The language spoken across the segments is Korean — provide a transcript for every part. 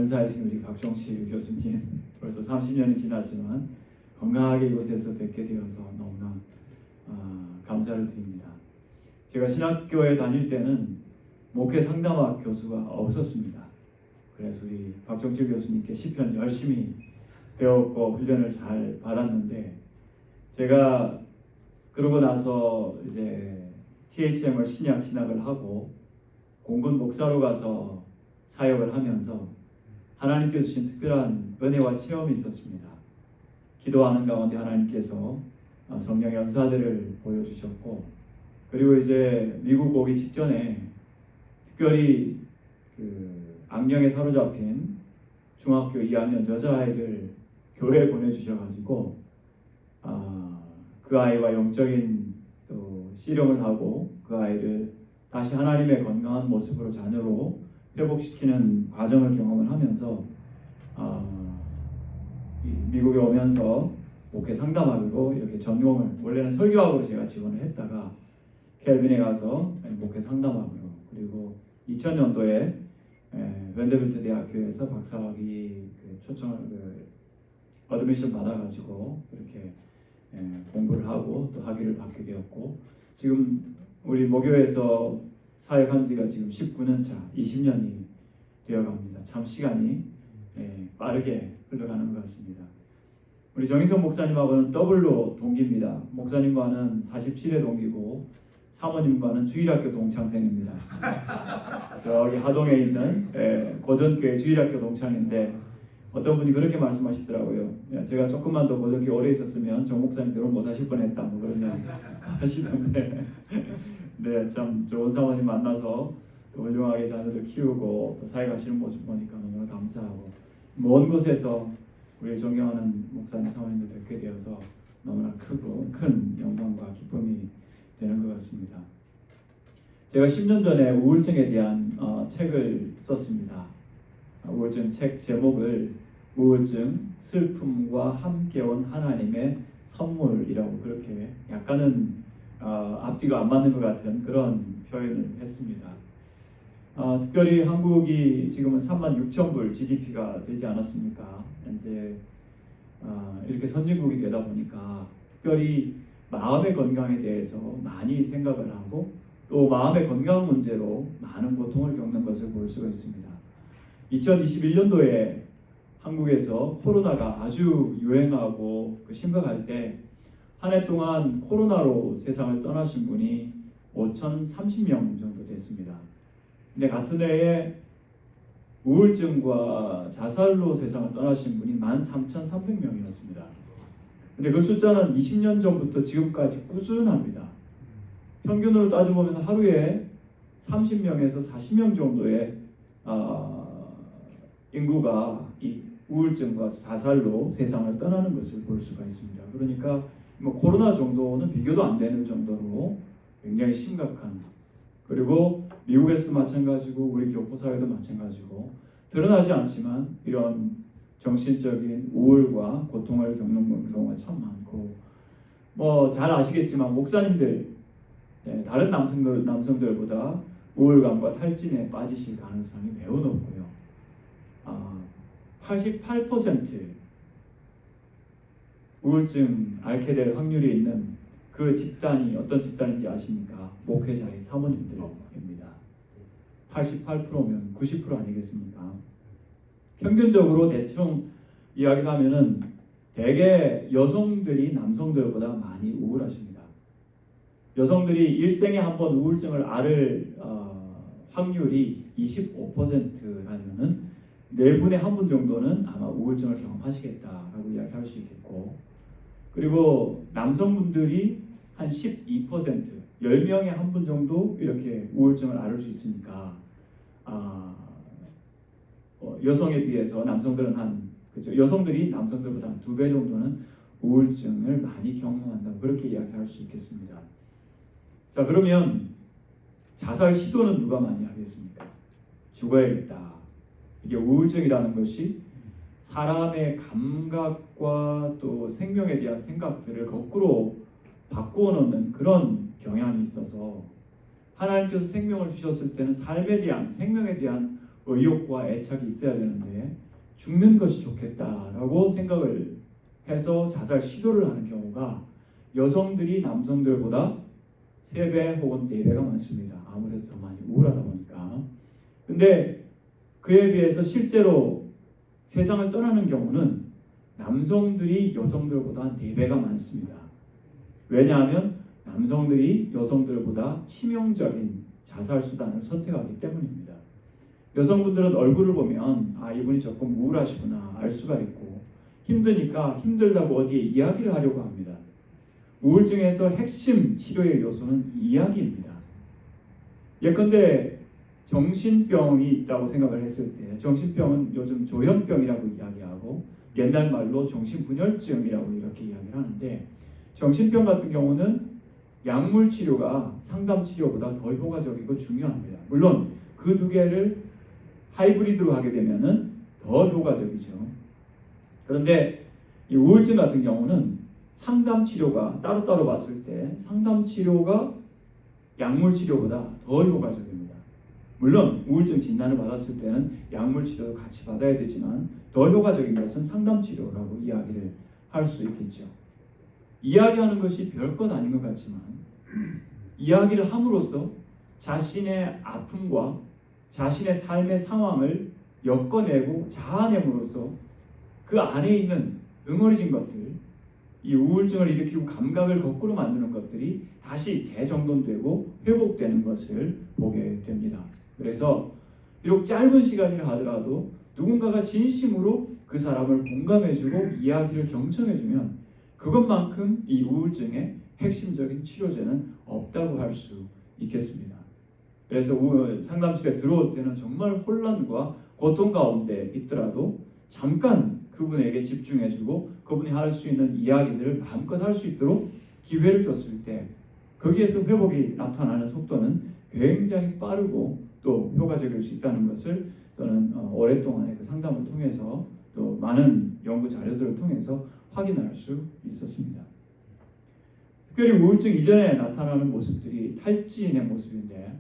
은사이신 우리 박종실 교수님 벌써 30년이 지났지만 건강하게 이곳에서 뵙게 되어서 너무나 감사를 드립니다. 제가 신학교에 다닐 때는 목회 상담학 교수가 없었습니다. 그래서 우리 박종실 교수님께 시편 열심히 배웠고 훈련을 잘 받았는데, 제가 그러고 나서 이제 THM을 신학을 하고 공군 목사로 가서 사역을 하면서 하나님께서 주신 특별한 은혜와 체험이 있었습니다. 기도하는 가운데 하나님께서 성령의 은사들을 보여주셨고, 그리고 이제 미국 오기 직전에 특별히 악령에 사로잡힌 중학교 2학년 여자아이를 교회에 보내주셔가지고 그 아이와 영적인 또 씨름을 하고 그 아이를 다시 하나님의 건강한 모습으로 자녀로 회복시키는 과정을 경험을 하면서 미국에 오면서 목회 상담학으로 이렇게 전공을, 원래는 설교학으로 제가 지원을 했다가 켈빈에 가서 목회 상담학으로, 그리고 2000년도에 밴더빌트 대학교에서 박사학위 초청을 어드미션 받아가지고 이렇게 공부를 하고 또 학위를 받게 되었고, 지금 우리 모교에서 사역한 지가 지금 19년 차, 20년이 되어갑니다. 참 시간이 빠르게 흘러가는 것 같습니다. 우리 정희성 목사님하고는 더블로 동기입니다. 목사님과는 47회 동기고 사모님과는 주일학교 동창생입니다. 저기 하동에 있는 고전교회 주일학교 동창인데, 어떤 분이 그렇게 말씀하시더라고요. 제가 조금만 더 고전교회 오래 있었으면 정 목사님 결혼 못 하실 뻔했다, 뭐 그런 얘기 하시던데 네, 참 좋은 사모님 만나서 또 훌륭하게 자녀들 키우고 또 사역하시는 모습 보니까 너무나 감사하고, 먼 곳에서 우리 존경하는 목사님 사모님들 뵙게 되어서 너무나 큰 영광과 기쁨이 되는 것 같습니다. 제가 10년 전에 우울증에 대한 책을 썼습니다. 우울증 책 제목을 우울증, 슬픔과 함께 온 하나님의 선물이라고, 그렇게 약간은 앞뒤가 안 맞는 것 같은 그런 표현을 했습니다. 특별히 한국이 지금은 36,000불 GDP가 되지 않았습니까? 이제 이렇게 선진국이 되다 보니까 특별히 마음의 건강에 대해서 많이 생각을 하고 또 마음의 건강 문제로 많은 고통을 겪는 것을 볼 수가 있습니다. 2021년도에 한국에서 코로나가 아주 유행하고 심각할 때 한 해 동안 코로나로 세상을 떠나신 분이 5,030명 정도 됐습니다. 근데 같은 해에 우울증과 자살로 세상을 떠나신 분이 13,300명이었습니다. 근데 그 숫자는 20년 전부터 지금까지 꾸준합니다. 평균으로 따져보면 하루에 30명에서 40명 정도의 인구가 이 우울증과 자살로 세상을 떠나는 것을 볼 수가 있습니다. 그러니까 뭐 코로나 정도는 비교도 안 되는 정도로 굉장히 심각한, 그리고 미국에서도 마찬가지고 우리 교포사회도 마찬가지고 드러나지 않지만 이런 정신적인 우울과 고통을 겪는 경우가 참 많고, 뭐 잘 아시겠지만 목사님들 다른 남성들보다 우울감과 탈진에 빠지실 가능성이 매우 높고요. 88% 우울증 앓게 될 확률이 있는 그 집단이 어떤 집단인지 아십니까? 목회자의 사모님들입니다. 88%면 90% 아니겠습니까? 평균적으로 대충 이야기를 하면은 대개 여성들이 남성들보다 많이 우울하십니다. 여성들이 일생에 한 번 우울증을 앓을 확률이 25%라면은 4분의 1분 정도는 아마 우울증을 경험하시겠다라고 이야기할 수 있겠고, 그리고 남성분들이 한 12%, 10명에 1분 정도 이렇게 우울증을 앓을 수 있으니까 여성에 비해서 남성들은 여성들이 남성들보다 한 2배 정도는 우울증을 많이 경험한다, 그렇게 이야기할 수 있겠습니다. 자, 그러면 자살 시도는 누가 많이 하겠습니까? 죽어야겠다. 이게 우울증이라는 것이 사람의 감각과 또 생명에 대한 생각들을 거꾸로 바꾸어 놓는 그런 경향이 있어서, 하나님께서 생명을 주셨을 때는 삶에 대한, 생명에 대한 의욕과 애착이 있어야 되는데 죽는 것이 좋겠다라고 생각을 해서 자살 시도를 하는 경우가 여성들이 남성들보다 3배 혹은 4배가 많습니다. 아무래도 더 많이 우울하다 보니까. 근데 그에 비해서 실제로 세상을 떠나는 경우는 남성들이 여성들보다 4배가 많습니다. 왜냐하면 남성들이 여성들보다 치명적인 자살 수단을 선택하기 때문입니다. 여성분들은 얼굴을 보면 이분이 조금 우울하시구나 알 수가 있고, 힘드니까 힘들다고 어디에 이야기를 하려고 합니다. 우울증에서 핵심 치료의 요소는 이야기입니다. 예컨대 정신병이 있다고 생각을 했을 때, 정신병은 요즘 조현병이라고 이야기하고 옛날 말로 정신분열증이라고 이렇게 이야기를 하는데, 정신병 같은 경우는 약물 치료가 상담 치료보다 더 효과적이고 중요합니다. 물론 그 두 개를 하이브리드로 하게 되면은 더 효과적이죠. 그런데 이 우울증 같은 경우는 상담 치료가 따로따로 봤을 때 상담 치료가 약물 치료보다 더 효과적입니다. 물론 우울증 진단을 받았을 때는 약물 치료도 같이 받아야 되지만 더 효과적인 것은 상담 치료라고 이야기를 할 수 있겠죠. 이야기하는 것이 별것 아닌 것 같지만 이야기를 함으로써 자신의 아픔과 자신의 삶의 상황을 엮어내고 자아냄으로써 그 안에 있는 응어리진 것들, 이 우울증을 일으키고 감각을 거꾸로 만드는 것들이 다시 재정돈되고 회복되는 것을 보게 됩니다. 그래서 비록 짧은 시간이라 하더라도 누군가가 진심으로 그 사람을 공감해주고 이야기를 경청해주면 그것만큼 이 우울증의 핵심적인 치료제는 없다고 할 수 있겠습니다. 그래서 상담실에 들어올 때는 정말 혼란과 고통 가운데 있더라도 잠깐 그분에게 집중해주고 그분이 할 수 있는 이야기들을 마음껏 할 수 있도록 기회를 줬을 때 거기에서 회복이 나타나는 속도는 굉장히 빠르고 또 효과적일 수 있다는 것을 저는 오랫동안의 그 상담을 통해서 또 많은 연구 자료들을 통해서 확인할 수 있었습니다. 특별히 우울증 이전에 나타나는 모습들이 탈진의 모습인데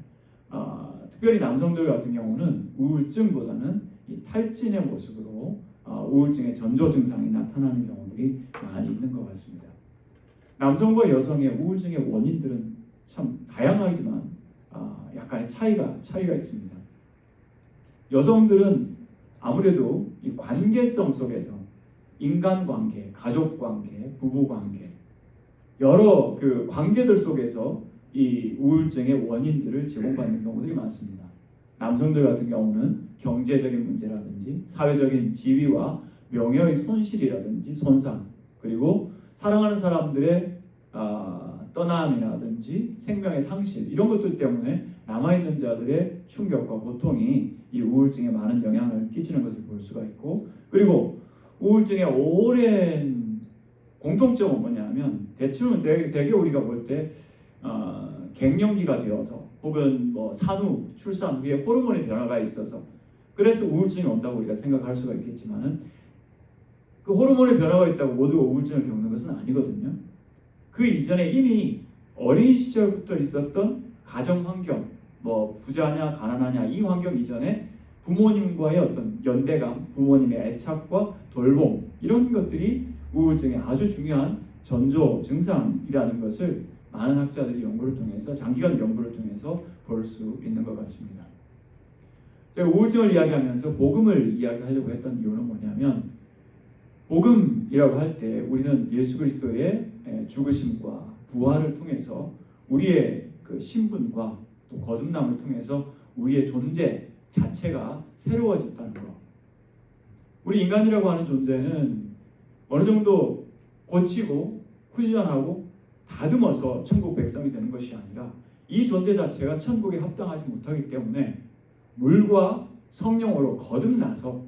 특별히 남성들 같은 경우는 우울증보다는 이 탈진의 모습으로 우울증의 전조 증상이 나타나는 경우들이 많이 있는 것 같습니다. 남성과 여성의 우울증의 원인들은 참 다양하지만 약간의 차이가 있습니다. 여성들은 아무래도 이 관계성 속에서 인간관계, 가족관계, 부부관계 여러 그 관계들 속에서 이 우울증의 원인들을 제공받는 경우들이 많습니다. 남성들 같은 경우는 경제적인 문제라든지 사회적인 지위와 명예의 손실이라든지 손상, 그리고 사랑하는 사람들의 떠남이라든지 생명의 상실, 이런 것들 때문에 남아있는 자들의 충격과 고통이 이 우울증에 많은 영향을 끼치는 것을 볼 수가 있고, 그리고 우울증의 오랜 공통점은 뭐냐면 대체로는 되게 우리가 볼 때 갱년기가 되어서 혹은 뭐 산후, 출산 후에 호르몬의 변화가 있어서 그래서 우울증이 온다고 우리가 생각할 수가 있겠지만은 그 호르몬의 변화가 있다고 모두가 우울증을 겪는 것은 아니거든요. 그 이전에 이미 어린 시절부터 있었던 가정 환경, 뭐 부자냐 가난하냐 이 환경 이전에 부모님과의 어떤 연대감, 부모님의 애착과 돌봄, 이런 것들이 우울증의 아주 중요한 전조 증상이라는 것을 많은 학자들이 연구를 통해서, 장기간 연구를 통해서 볼 수 있는 것 같습니다. 제가 우울증을 이야기하면서 복음을 이야기하려고 했던 이유는 뭐냐면, 복음이라고 할 때 우리는 예수 그리스도의 죽으심과 부활을 통해서 우리의 그 신분과 또 거듭남을 통해서 우리의 존재 자체가 새로워졌다는 것. 우리 인간이라고 하는 존재는 어느 정도 고치고 훈련하고 다듬어서 천국 백성이 되는 것이 아니라 이 존재 자체가 천국에 합당하지 못하기 때문에 물과 성령으로 거듭나서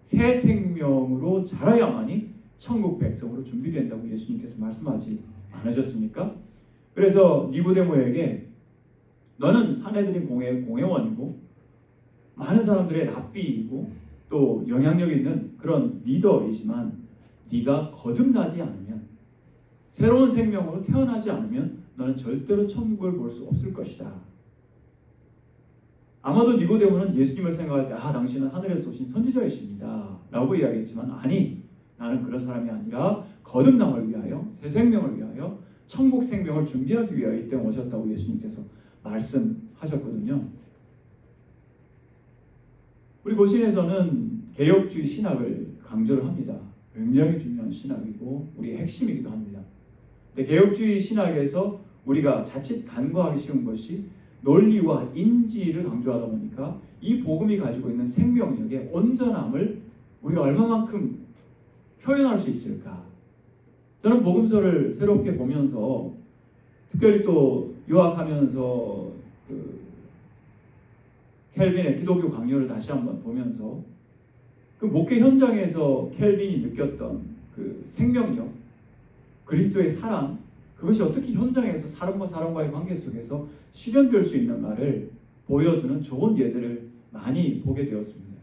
새 생명으로 자라야만이 천국 백성으로 준비된다고 예수님께서 말씀하지 않으셨습니까? 그래서 니고데모에게 너는 사내들인 공회원이고 많은 사람들의 랍비이고 또 영향력 있는 그런 리더이지만 네가 거듭나지 않으면, 새로운 생명으로 태어나지 않으면 너는 절대로 천국을 볼 수 없을 것이다. 아마도 니고데모는 예수님을 생각할 때 당신은 하늘에서 오신 선지자이십니다 라고 이야기했지만 아니, 나는 그런 사람이 아니라 거듭남을 위하여, 새 생명을 위하여, 천국 생명을 준비하기 위하여 이 땅에 오셨다고 예수님께서 말씀하셨거든요. 우리 고신에서는 개혁주의 신학을 강조를 합니다. 굉장히 중요한 신학이고 우리의 핵심이기도 합니다. 근데 개혁주의 신학에서 우리가 자칫 간과하기 쉬운 것이 논리와 인지를 강조하다 보니까 이 복음이 가지고 있는 생명력의 온전함을 우리가 얼마만큼 표현할 수 있을까? 저는 복음서를 새롭게 보면서 특별히 또 유학하면서 켈빈의 기독교 강요를 다시 한번 보면서 그 목회 현장에서 켈빈이 느꼈던 그 생명력, 그리스도의 사랑, 그것이 어떻게 현장에서 사람과 사람과의 관계 속에서 실현될 수 있는가를 보여주는 좋은 예들을 많이 보게 되었습니다.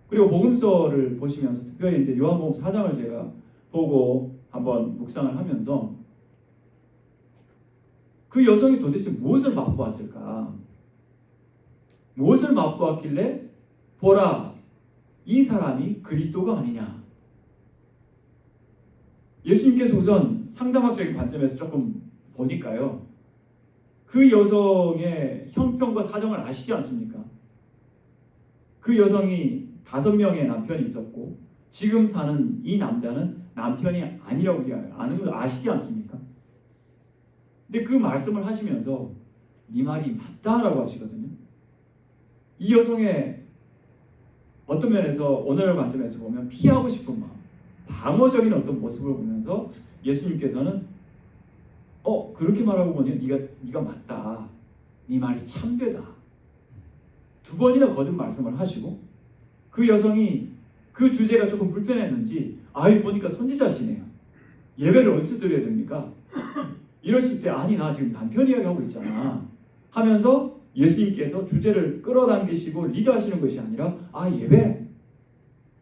그리고 복음서를 보시면서 특별히 이제 요한복음 4장을 제가 보고 한번 묵상을 하면서 그 여성이 도대체 무엇을 맛보았을까? 무엇을 맛보았길래 보라, 이 사람이 그리스도가 아니냐? 예수님께서 우선 상담학적인 관점에서 조금 보니까요, 그 여성의 형편과 사정을 아시지 않습니까? 그 여성이 5명의 남편이 있었고 지금 사는 이 남자는 남편이 아니라고 아는 걸 아시지 않습니까? 근데 그 말씀을 하시면서 네 말이 맞다라고 하시거든요. 이 여성의 어떤 면에서 오늘 관점에서 보면 피하고 싶은 마음, 방어적인 어떤 모습을 보면서 예수님께서는 그렇게 말하고 보니 네가 맞다. 네 말이 참되다. 2번이나 거듭 말씀을 하시고 그 여성이 그 주제가 조금 불편했는지 보니까 선지자시네요. 예배를 어디서 드려야 됩니까? 이러실 때 아니 나 지금 남편 이야기하고 있잖아 하면서 예수님께서 주제를 끌어당기시고 리드하시는 것이 아니라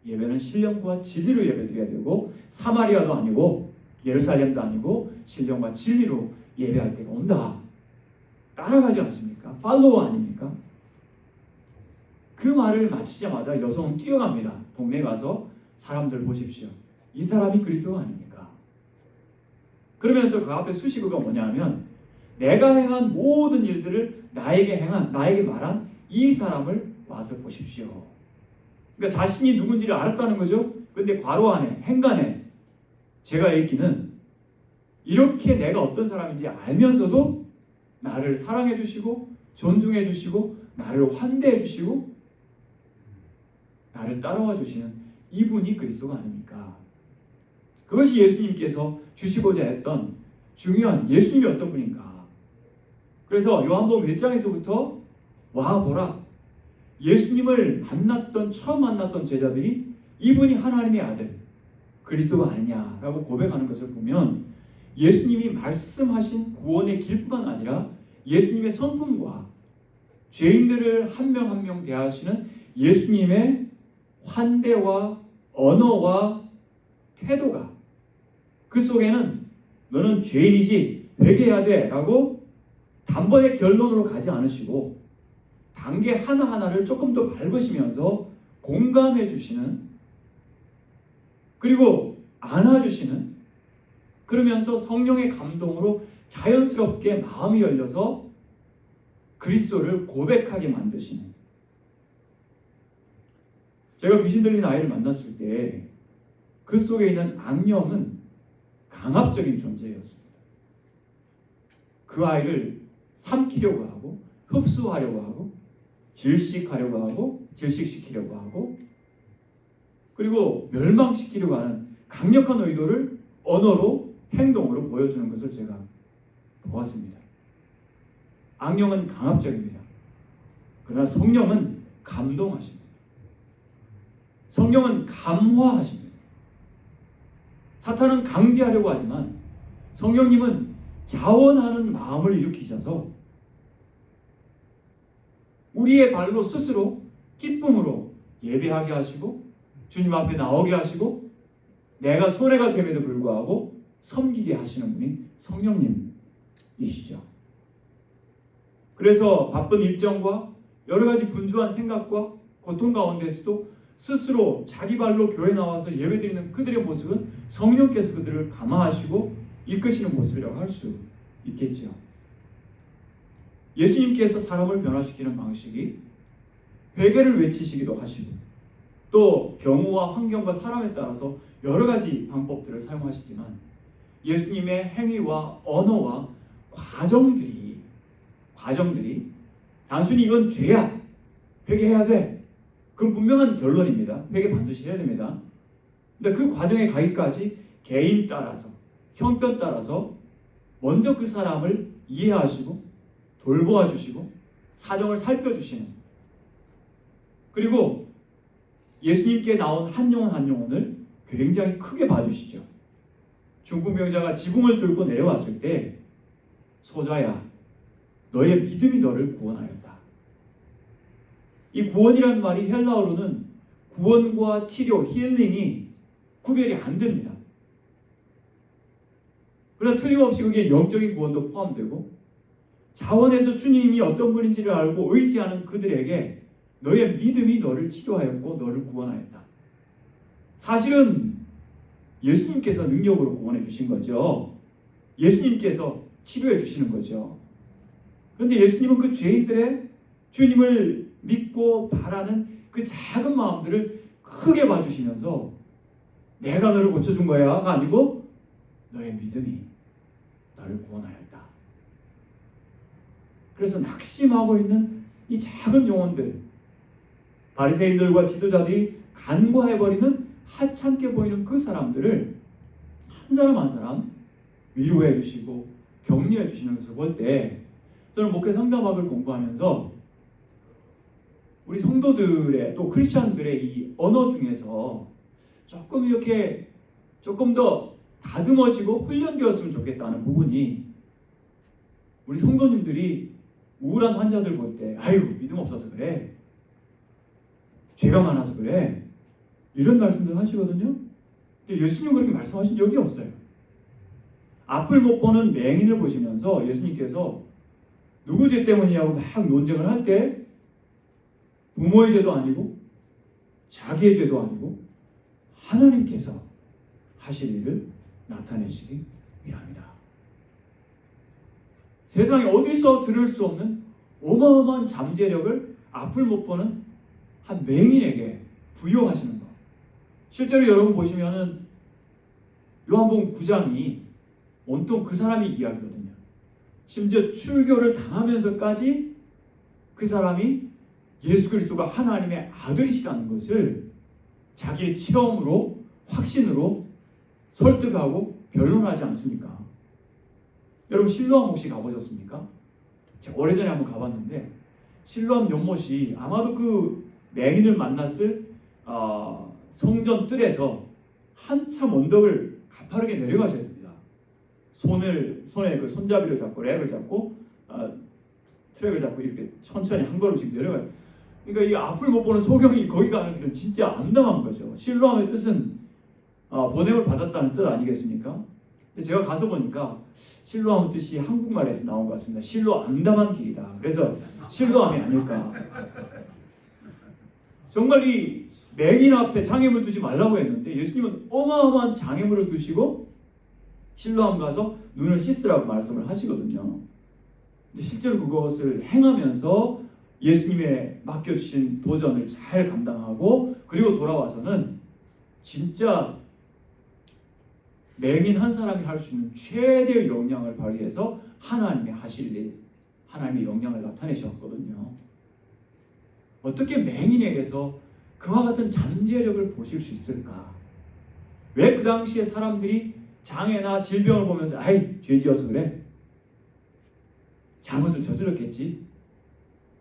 예배는 신령과 진리로 예배드려야 되고 사마리아도 아니고 예루살렘도 아니고 신령과 진리로 예배할 때가 온다. 따라가지 않습니까? 팔로워 아닙니까? 그 말을 마치자마자 여성은 뛰어갑니다. 동네에 가서 사람들 보십시오. 이 사람이 그리스도가 아닙니까? 그러면서 그 앞에 수식어가 뭐냐면 내가 행한 모든 일들을 나에게 말한 이 사람을 와서 보십시오. 그러니까 자신이 누군지를 알았다는 거죠. 근데 괄호 안에 행간에 제가 읽기는 이렇게 내가 어떤 사람인지 알면서도 나를 사랑해 주시고 존중해 주시고 나를 환대해 주시고 나를 따라와 주시는 이분이 그리스도가 아닙니까? 그것이 예수님께서 주시고자 했던 중요한 예수님이 어떤 분인가? 그래서 요한복음 1장에서부터 와 보라, 예수님을 처음 만났던 제자들이 이분이 하나님의 아들 그리스도가 아니냐라고 고백하는 것을 보면 예수님이 말씀하신 구원의 길뿐만 아니라 예수님의 성품과 죄인들을 한 명 한 명 대하시는 예수님의 환대와 언어와 태도가 그 속에는 너는 죄인이지 회개해야 돼 라고 단번에 결론으로 가지 않으시고 단계 하나하나를 조금 더 밟으시면서 공감해 주시는, 그리고 안아주시는, 그러면서 성령의 감동으로 자연스럽게 마음이 열려서 그리스도를 고백하게 만드시는. 제가 귀신 들린 아이를 만났을 때 그 속에 있는 악령은 강압적인 존재였습니다. 그 아이를 삼키려고 하고 흡수하려고 하고 질식시키려고 하고 그리고 멸망시키려고 하는 강력한 의도를 언어로 행동으로 보여주는 것을 제가 보았습니다. 악령은 강압적입니다. 그러나 성령은 감동하십니다. 성령은 감화하십니다. 사탄은 강제하려고 하지만 성령님은 자원하는 마음을 일으키셔서 우리의 발로 스스로 기쁨으로 예배하게 하시고 주님 앞에 나오게 하시고 내가 손해가 됨에도 불구하고 섬기게 하시는 분이 성령님이시죠. 그래서 바쁜 일정과 여러 가지 분주한 생각과 고통 가운데서도 스스로 자기 발로 교회 나와서 예배드리는 그들의 모습은 성령께서 그들을 감화하시고 이끄시는 모습이라고 할 수 있겠죠. 예수님께서 사람을 변화시키는 방식이 회개를 외치시기도 하시고 또 경우와 환경과 사람에 따라서 여러 가지 방법들을 사용하시지만 예수님의 행위와 언어와 과정들이 단순히 이건 죄야, 회개해야 돼, 그건 분명한 결론입니다. 회개 반드시 해야 됩니다. 근데 그 과정에 가기까지 개인 따라서, 형편 따라서 먼저 그 사람을 이해하시고 돌보아 주시고 사정을 살펴주시는, 그리고 예수님께 나온 한 영혼을 굉장히 크게 봐주시죠. 중풍병자가 지붕을 뚫고 내려왔을 때 소자야, 너의 믿음이 너를 구원하였다. 이 구원이란 말이 헬라어로는 구원과 치료, 힐링이 구별이 안 됩니다. 그러나 틀림없이 그게 영적인 구원도 포함되고 자원에서 주님이 어떤 분인지를 알고 의지하는 그들에게 너의 믿음이 너를 치료하였고 너를 구원하였다. 사실은 예수님께서 능력으로 구원해 주신 거죠. 예수님께서 치료해 주시는 거죠. 그런데 예수님은 그 죄인들의 주님을 믿고 바라는 그 작은 마음들을 크게 봐주시면서 내가 너를 고쳐준 거야가 아니고 너의 믿음이 너를 구원하였다. 그래서 낙심하고 있는 이 작은 영혼들, 바리새인들과 지도자들이 간과해버리는 하찮게 보이는 그 사람들을 한 사람 한 사람 위로해 주시고 격려해 주시는 것을 볼 때 저는 목회 상담학을 공부하면서 우리 성도들의 또 크리스찬들의 이 언어 중에서 조금 더 다듬어지고 훈련되었으면 좋겠다는 부분이, 우리 성도님들이 우울한 환자들 볼 때 아이고 믿음 없어서 그래, 죄가 많아서 그래, 이런 말씀들 하시거든요. 근데 예수님 그렇게 말씀하신 적이 없어요. 앞을 못 보는 맹인을 보시면서 예수님께서 누구 죄 때문이냐고 막 논쟁을 할 때 부모의 죄도 아니고 자기의 죄도 아니고 하나님께서 하실 일을 나타내시기 위함이다. 세상에 어디서 들을 수 없는 어마어마한 잠재력을 앞을 못 보는 한 맹인에게 부여하시는 것. 실제로 여러분 보시면은 요한복음 9장이 온통 그 사람의 이야기거든요. 심지어 출교를 당하면서까지 그 사람이 예수 그리스도가 하나님의 아들이시라는 것을 자기의 체험으로, 확신으로 설득하고 변론하지 않습니까? 여러분 실로암 혹시 가보셨습니까? 제가 오래전에 한번 가봤는데 실로암 연못이 아마도 그 맹인을 만났을 성전 뜰에서 한참 언덕을 가파르게 내려가셔야 됩니다. 손에 그 손잡이를 잡고 렉을 잡고 트랙을 잡고 이렇게 천천히 한 걸음씩 내려가요. 그러니까 이 앞을 못 보는 소경이 거기 가는 길은 진짜 암담한 거죠. 실로암의 뜻은 보냄을 받았다는 뜻 아니겠습니까? 근데 제가 가서 보니까 실로암 뜻이 한국말에서 나온 것 같습니다. 실로 암담한 길이다. 그래서 실로암이 아닐까. 정말 이 맹인 앞에 장애물 두지 말라고 했는데 예수님은 어마어마한 장애물을 두시고 실로암 가서 눈을 씻으라고 말씀을 하시거든요. 근데 실제로 그것을 행하면서 예수님의 맡겨주신 도전을 잘 감당하고 그리고 돌아와서는 진짜 맹인 한 사람이 할 수 있는 최대의 역량을 발휘해서 하나님의 하실 일, 하나님의 역량을 나타내셨거든요. 어떻게 맹인에게서 그와 같은 잠재력을 보실 수 있을까? 왜 그 당시에 사람들이 장애나 질병을 보면서 아이 죄지어서 그래? 잘못을 저질렀겠지?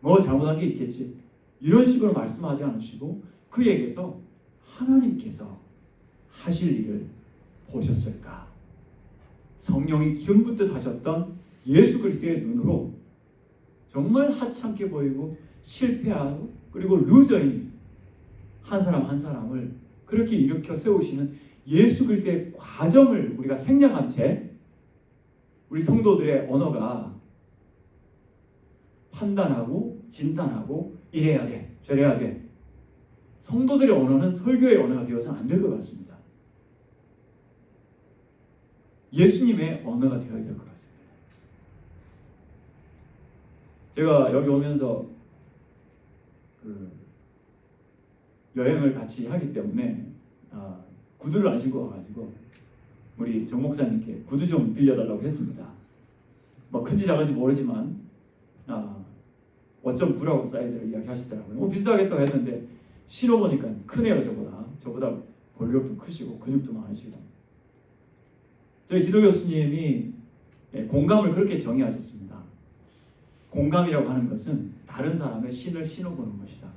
뭐 잘못한 게 있겠지? 이런 식으로 말씀하지 않으시고 그에게서 하나님께서 하실 일을 보셨을까? 성령이 기름 붓듯 하셨던 예수 그리스도의 눈으로 정말 하찮게 보이고 실패하고 그리고 루저인 한 사람 한 사람을 그렇게 일으켜 세우시는 예수 그리스도의 과정을 우리가 생략한 채 우리 성도들의 언어가 판단하고 진단하고 이래야 돼, 저래야 돼. 성도들의 언어는 설교의 언어가 되어서는 안 될 것 같습니다. 예수님의 언어가 되어야 될 것 같습니다. 제가 여기 오면서 여행을 같이 하기 때문에 구두를 안 신고 와가지고 우리 정 목사님께 구두 좀 빌려달라고 했습니다. 뭐 큰지 작은지 모르지만 5.9라고 사이즈를 이야기하시더라고요. 비싸겠다고 했는데 신어보니까 크네요. 저보다 골격도 크시고 근육도 많으시고. 저희 지도 교수님이 공감을 그렇게 정의하셨습니다. 공감이라고 하는 것은 다른 사람의 신을 신어보는 것이다.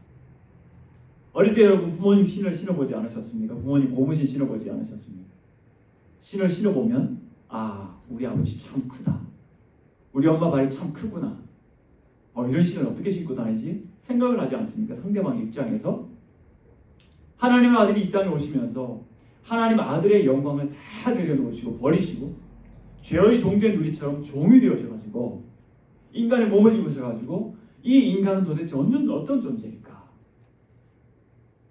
어릴 때 여러분 부모님 신을 신어보지 않으셨습니까? 부모님 고무신 신어보지 않으셨습니까? 신을 신어보면 우리 아버지 참 크다. 우리 엄마 발이 참 크구나. 이런 신을 어떻게 신고 다니지? 생각을 하지 않습니까? 상대방 입장에서. 하나님의 아들이 이 땅에 오시면서 하나님 아들의 영광을 다 내려놓으시고 버리시고 죄의 종된 우리처럼 종이 되어셔가지고 인간의 몸을 입으셔가지고 이 인간은 도대체 어떤 존재일까?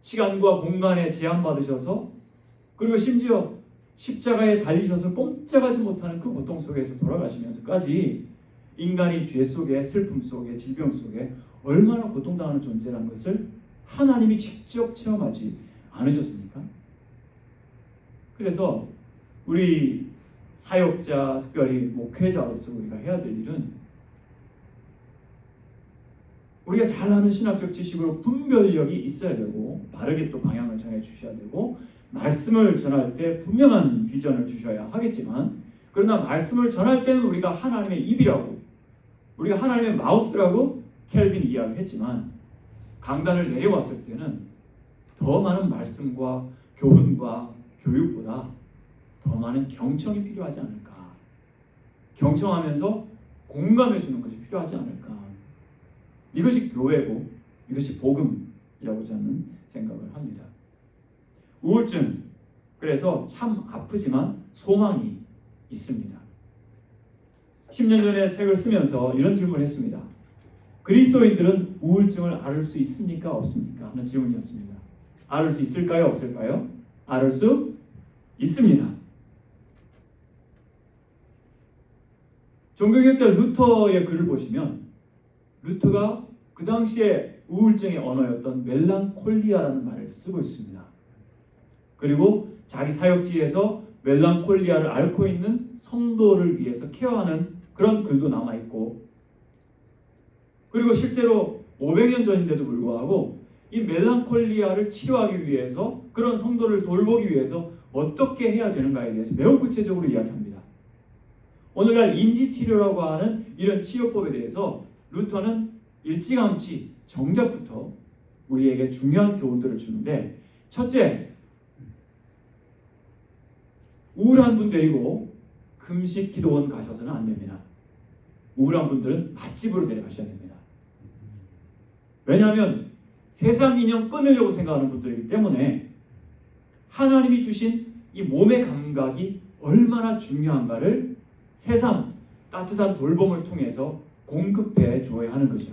시간과 공간에 제한받으셔서 그리고 심지어 십자가에 달리셔서 꼼짝하지 못하는 그 고통 속에서 돌아가시면서까지 인간이 죄 속에, 슬픔 속에, 질병 속에 얼마나 고통당하는 존재라는 것을 하나님이 직접 체험하지 않으셨습니까? 그래서 우리 사역자, 특별히 목회자로서 우리가 해야 될 일은 우리가 잘 아는 신학적 지식으로 분별력이 있어야 되고 바르게 또 방향을 전해 주셔야 되고 말씀을 전할 때 분명한 비전을 주셔야 하겠지만 그러나 말씀을 전할 때는 우리가 하나님의 입이라고 우리가 하나님의 마우스라고 켈빈이 이야기했지만 강단을 내려왔을 때는 더 많은 말씀과 교훈과 교육보다 더 많은 경청이 필요하지 않을까. 경청하면서 공감해주는 것이 필요하지 않을까. 이것이 교회고 이것이 복음이라고 저는 생각을 합니다. 우울증, 그래서 참 아프지만 소망이 있습니다. 10년 전에 책을 쓰면서 이런 질문을 했습니다. 그리스도인들은 우울증을 앓을 수 있습니까? 없습니까? 하는 질문이었습니다. 앓을 수 있을까요? 없을까요? 앓을 수 있습니다. 종교개혁자 루터의 글을 보시면 루터가 그 당시에 우울증의 언어였던 멜랑콜리아라는 말을 쓰고 있습니다. 그리고 자기 사역지에서 멜랑콜리아를 앓고 있는 성도를 위해서 케어하는 그런 글도 남아있고 그리고 실제로 500년 전인데도 불구하고 이 멜랑콜리아를 치료하기 위해서 그런 성도를 돌보기 위해서 어떻게 해야 되는가에 대해서 매우 구체적으로 이야기합니다. 오늘날 인지치료라고 하는 이런 치료법에 대해서 루터는 일찌감치 정작부터 우리에게 중요한 교훈들을 주는데 첫째, 우울한 분 데리고 금식 기도원 가셔서는 안 됩니다. 우울한 분들은 맛집으로 데려가셔야 됩니다. 왜냐하면 세상 인연 끊으려고 생각하는 분들이기 때문에 하나님이 주신 이 몸의 감각이 얼마나 중요한가를 새삼 따뜻한 돌봄을 통해서 공급해 주어야 하는 거죠.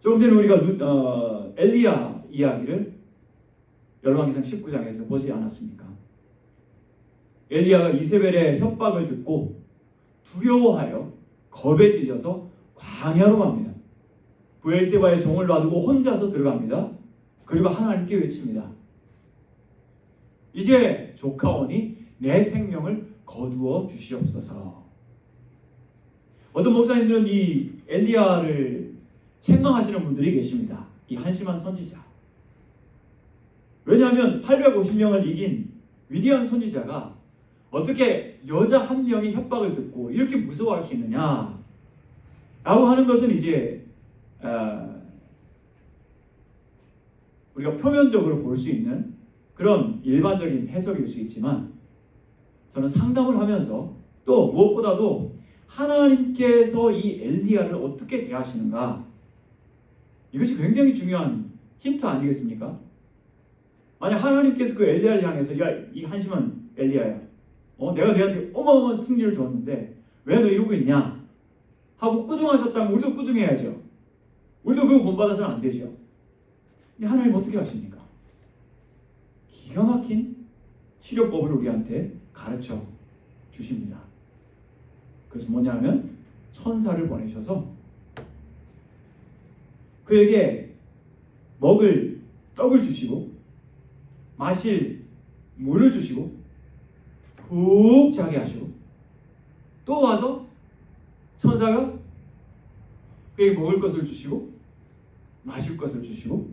조금 전에 우리가 엘리야 이야기를 열왕기상 19장에서 보지 않았습니까? 엘리야가 이세벨의 협박을 듣고 두려워하여 겁에 질려서 광야로 갑니다. 브엘세바의 종을 놔두고 혼자서 들어갑니다. 그리고 하나님께 외칩니다. 이제 조카오니 내 생명을 거두어 주시옵소서. 어떤 목사님들은 이 엘리야를 책망하시는 분들이 계십니다. 이 한심한 선지자. 왜냐하면 850명을 이긴 위대한 선지자가 어떻게 여자 한 명의 협박을 듣고 이렇게 무서워할 수 있느냐 라고 하는 것은 이제 우리가 표면적으로 볼 수 있는 그런 일반적인 해석일 수 있지만 저는 상담을 하면서 또 무엇보다도 하나님께서 이 엘리야를 어떻게 대하시는가 이것이 굉장히 중요한 힌트 아니겠습니까? 만약 하나님께서 그 엘리야를 향해서 야, 이 한심한 엘리야야 내가 너한테 어마어마한 승리를 줬는데 왜 너 이러고 있냐 하고 꾸중하셨다면 우리도 꾸중해야죠. 우리도 그거 본받아서는 안 되죠. 근데 하나님 어떻게 하십니까? 기가 막힌 치료법을 우리한테 가르쳐 주십니다. 그래서 뭐냐면 천사를 보내셔서 그에게 먹을 떡을 주시고 마실 물을 주시고 푹 자게 하시고 또 와서 천사가 그에게 먹을 것을 주시고 마실 것을 주시고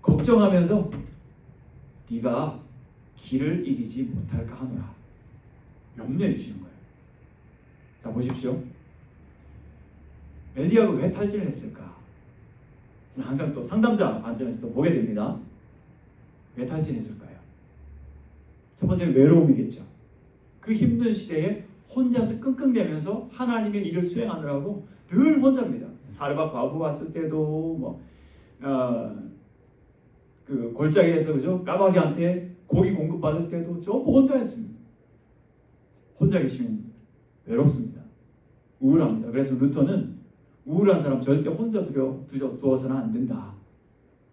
걱정하면서 네가 길을 이기지 못할까 하노라 염려해 주시는 거예요. 자, 보십시오. 엘리야가 왜 탈진을 했을까? 저는 항상 또 상담자 관점에서도 보게 됩니다. 왜 탈진했을까요? 첫 번째 외로움이겠죠. 그 힘든 시대에 혼자서 끙끙대면서 하나님의 일을 수행하느라고 늘 혼자입니다. 사르밧 과부 왔을 때도 그 골짜기에서 그죠? 까마귀한테 고기 공급받을 때도 전부 혼자 했습니다. 혼자 계시면 외롭습니다. 우울합니다. 그래서 루터는 우울한 사람 절대 혼자 두어서는 안 된다.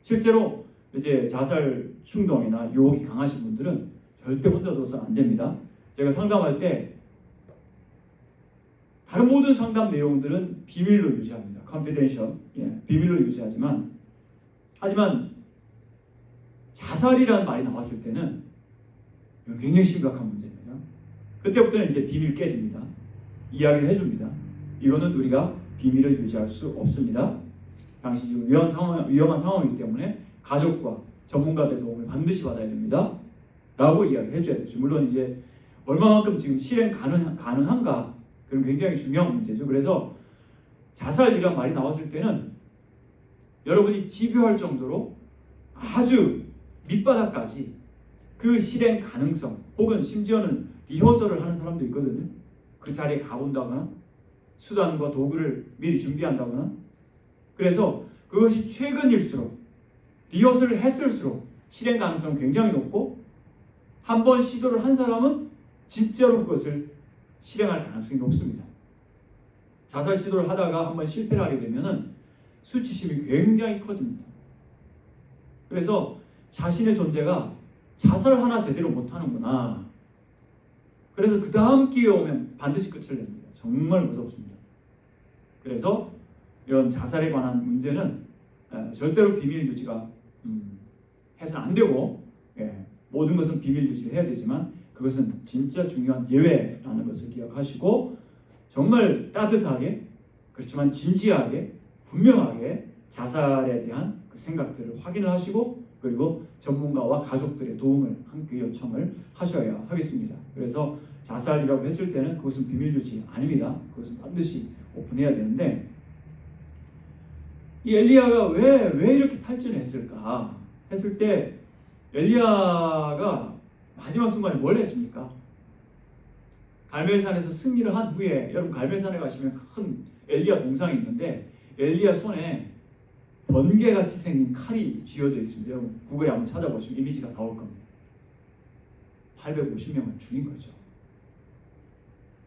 실제로 이제 자살 충동이나 유혹이 강하신 분들은 절대 혼자 두어서는 안 됩니다. 제가 상담할 때 다른 모든 상담 내용들은 비밀로 유지합니다. confidential, 비밀로 유지하지만 하지만 자살이라는 말이 나왔을 때는 이건 굉장히 심각한 문제입니다. 그때부터는 이제 비밀 깨집니다. 이야기를 해줍니다. 이거는 우리가 비밀을 유지할 수 없습니다. 당시 지금 위험한 상황이기 때문에 가족과 전문가들의 도움을 반드시 받아야 됩니다. 라고 이야기를 해줘야 되죠. 물론 이제 얼마만큼 지금 실행 가능한가 그건 굉장히 중요한 문제죠. 그래서 자살이란 말이 나왔을 때는 여러분이 집요할 정도로 아주 밑바닥까지 그 실행 가능성 혹은 심지어는 리허설을 하는 사람도 있거든요. 그 자리에 가본다거나 수단과 도구를 미리 준비한다거나 그래서 그것이 최근일수록 리허설을 했을수록 실행 가능성은 굉장히 높고 한 번 시도를 한 사람은 진짜로 그것을 실행할 가능성이 높습니다. 자살 시도를 하다가 한번 실패를 하게 되면은 수치심이 굉장히 커집니다. 그래서 자신의 존재가 자살 하나 제대로 못하는구나. 그래서 그 다음 기회 오면 반드시 끝을 냅니다. 정말 무섭습니다. 그래서 이런 자살에 관한 문제는 절대로 비밀 유지가 해서는 안 되고 모든 것은 비밀 유지를 해야 되지만 그것은 진짜 중요한 예외라는 것을 기억하시고 정말 따뜻하게 그렇지만 진지하게 분명하게 자살에 대한 그 생각들을 확인을 하시고 그리고 전문가와 가족들의 도움을 함께 요청을 하셔야 하겠습니다. 그래서 자살이라고 했을 때는 그것은 비밀 유지 아닙니다. 그것은 반드시 오픈해야 되는데 이 엘리야가 왜 이렇게 탈진했을까 했을 때 엘리야가 마지막 순간에 뭘 했습니까? 갈멜산에서 승리를 한 후에 여러분 갈멜산에 가시면 큰 엘리야 동상이 있는데 엘리야 손에 번개같이 생긴 칼이 쥐어져 있습니다. 여러분 구글에 한번 찾아보시면 이미지가 나올 겁니다. 850명을 죽인 거죠.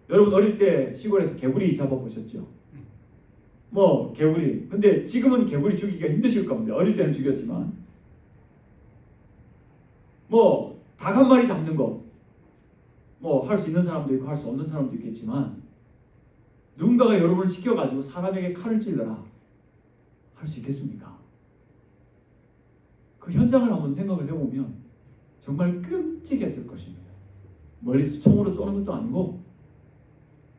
여러분 어릴 때 시골에서 개구리 잡아보셨죠? 개구리. 근데 지금은 개구리 죽이기가 힘드실 겁니다. 어릴 때는 죽였지만. 닭 한 마리 잡는 거. 할 수 있는 사람도 있고 할 수 없는 사람도 있겠지만 누군가가 여러분을 시켜가지고 사람에게 칼을 찔러라. 할 수 있겠습니까? 그 현장을 한번 생각을 해보면 정말 끔찍했을 것입니다. 멀리서 총으로 쏘는 것도 아니고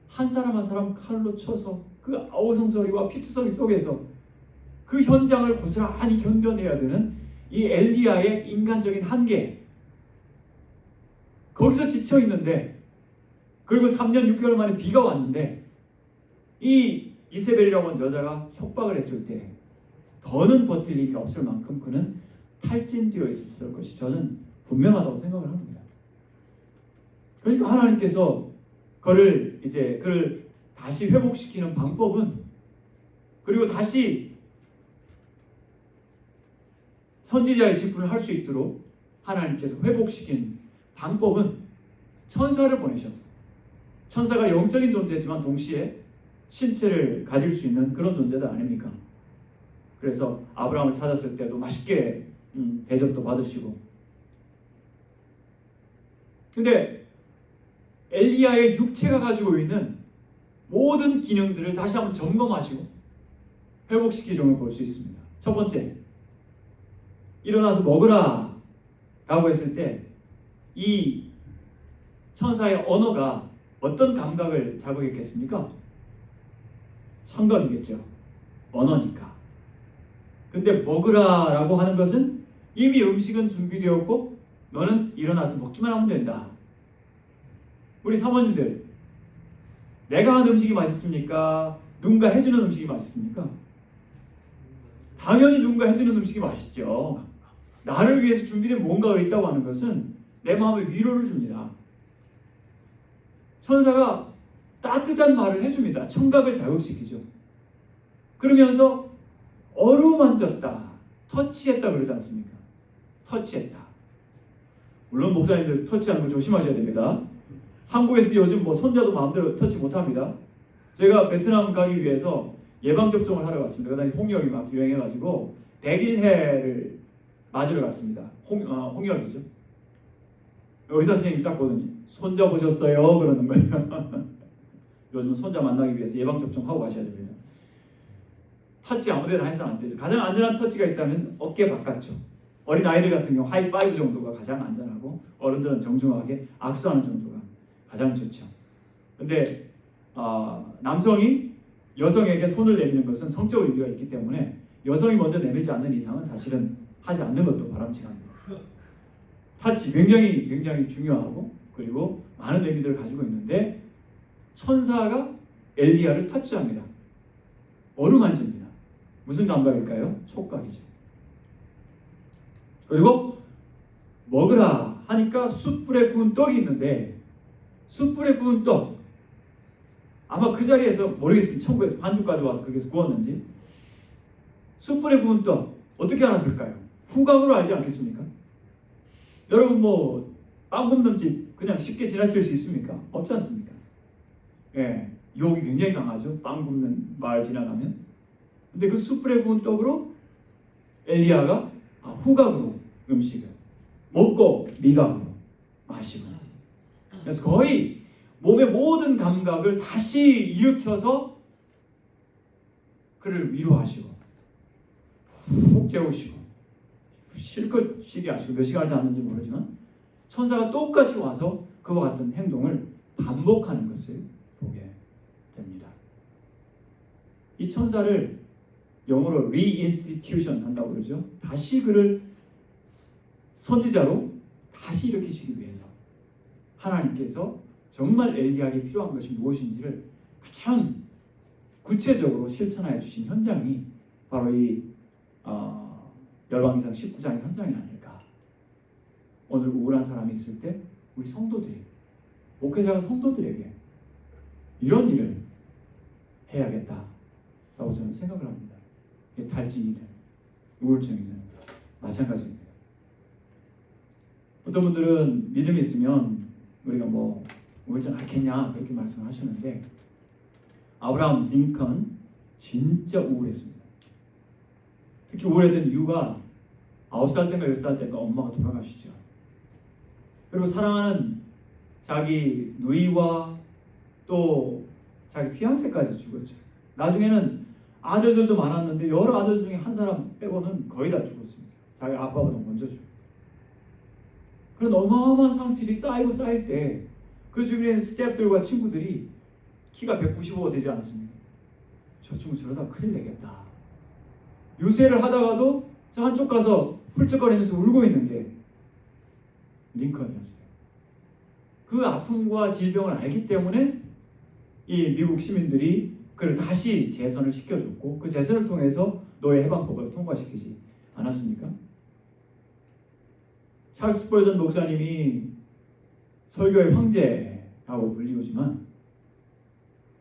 한 사람 한 사람 칼로 쳐서 그 아우성 소리와 피투성이 속에서 그 현장을 고스란히 견뎌내야 되는 이 엘리야의 인간적인 한계 거기서 지쳐있는데 그리고 3년 6개월 만에 비가 왔는데 이 이세벨이라고 하는 여자가 협박을 했을 때 더는 버틸 힘이 없을 만큼 그는 탈진되어 있었을 것이 저는 분명하다고 생각을 합니다. 그러니까 하나님께서 그를 다시 회복시키는 방법은 그리고 다시 선지자의 직분을 할 수 있도록 하나님께서 회복시킨 방법은 천사를 보내셔서 천사가 영적인 존재지만 동시에 신체를 가질 수 있는 그런 존재들 아닙니까? 그래서 아브라함을 찾았을 때도 맛있게 대접도 받으시고. 근데 엘리야의 육체가 가지고 있는 모든 기능들을 다시 한번 점검하시고 회복시키는 걸 볼 수 있습니다. 첫 번째, 일어나서 먹으라 라고 했을 때 이 천사의 언어가 어떤 감각을 자극했겠습니까? 청각이겠죠. 언어니까. 근데 먹으라 라고 하는 것은 이미 음식은 준비되었고 너는 일어나서 먹기만 하면 된다. 우리 사모님들, 내가 한 음식이 맛있습니까? 누군가 해주는 음식이 맛있습니까? 당연히 누군가 해주는 음식이 맛있죠. 나를 위해서 준비된 뭔가가 있다고 하는 것은 내 마음에 위로를 줍니다. 천사가 따뜻한 말을 해줍니다. 청각을 자극시키죠. 그러면서 어루만졌다, 터치했다 그러지 않습니까? 터치했다. 물론 목사님들 터치하는 거 조심하셔야 됩니다. 한국에서 요즘 뭐 손자도 마음대로 터치 못합니다. 제가 베트남 가기 위해서 예방접종을 하러 갔습니다. 그다음에 홍역이 막 유행해가지고 100일해를 맞으러 갔습니다. 홍역이죠. 의사 선생님이 딱 보더니 손자 보셨어요? 그러는 거예요. 요즘은 손자 만나기 위해서 예방접종 하고 가셔야 됩니다. 터치 아무데나 해서는 안 되죠. 가장 안전한 터치가 있다면 어깨 바깥쪽. 어린 아이들 같은 경우 하이파이브 정도가 가장 안전하고 어른들은 정중하게 악수하는 정도가 가장 좋죠. 근데 남성이 여성에게 손을 내미는 것은 성적 의미가 있기 때문에 여성이 먼저 내밀지 않는 이상은 사실은 하지 않는 것도 바람직합니다. 터치 굉장히 중요하고 그리고 많은 의미들을 가지고 있는데 천사가 엘리야를 터치합니다. 어루만집니다. 무슨 감각일까요? 촉각이죠. 그리고 먹으라 하니까 숯불에 구운 떡이 있는데 숯불에 구운 떡 아마 그 자리에서 모르겠습니다. 천국에서 반죽 가져와서 거기서 구웠는지 숯불에 구운 떡 어떻게 알았을까요? 후각으로 알지 않겠습니까? 여러분 뭐 빵 굽는 집 그냥 쉽게 지나칠 수 있습니까? 없지 않습니까? 예, 유혹이 굉장히 강하죠. 빵 굽는 마을 지나가면. 근데 그 숯불에 구운 떡으로 엘리야가 후각으로 음식을 먹고 미각으로 마시고 그래서 거의 몸의 모든 감각을 다시 일으켜서 그를 위로하시고 푹 재우시고 실컷 쉬게 하시고 몇 시간을 잤는지 모르지만 천사가 똑같이 와서 그와 같은 행동을 반복하는 것을 보게 됩니다. 이 천사를 영어로 reinstitution 한다고 그러죠. 다시 그를 선지자로 다시 일으키시기 위해서 하나님께서 정말 엘리야에게 필요한 것이 무엇인지를 가장 구체적으로 실천하여 주신 현장이 바로 이 열왕기상 19장의 현장이 아닐까. 오늘 우울한 사람이 있을 때 우리 성도들이 목회자가 성도들에게 이런 일을 해야겠다라고 저는 생각을 합니다. 탈진이든 우울증이든 마찬가지입니다. 어떤 분들은 믿음이 있으면 우리가 뭐 우울증 앓겠냐 그렇게 말씀하시는데 아브라함 링컨 진짜 우울했습니다. 특히 우울했던 이유가 9살 때인가 10살 때인가 엄마가 돌아가시죠. 그리고 사랑하는 자기 누이와 또 자기 피앙세까지 죽었죠. 나중에는 아들들도 많았는데 여러 아들 중에 한 사람 빼고는 거의 다 죽었습니다. 자기 아빠보다 먼저 죽었죠. 그런 어마어마한 상실이 쌓이고 쌓일 때 그 주변에 있는 스태프들과 친구들이 키가 195가 되지 않았습니까? 저 친구 저러다 큰일 내겠다. 유세를 하다가도 저 한쪽 가서 훌쩍거리면서 울고 있는 게 링컨이었어요. 그 아픔과 질병을 알기 때문에 이 미국 시민들이 그를 다시 재선을 시켜줬고 그 재선을 통해서 노예 해방법을 통과시키지 않았습니까? 찰스 스펄전 목사님이 설교의 황제라고 불리우지만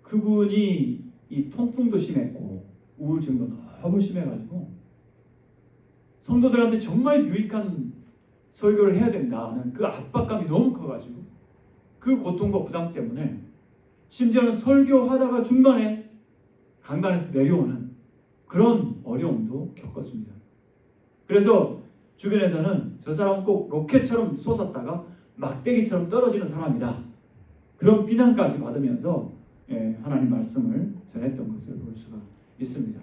그분이 이 통풍도 심했고 우울증도 너무 심해가지고 성도들한테 정말 유익한 설교를 해야 된다는 그 압박감이 너무 커가지고 그 고통과 부담 때문에 심지어는 설교하다가 중간에 강단에서 내려오는 그런 어려움도 겪었습니다. 그래서 주변에서는 저 사람은 꼭 로켓처럼 솟았다가 막대기처럼 떨어지는 사람이다, 그런 비난까지 받으면서 하나님 말씀을 전했던 것을 볼 수가 있습니다.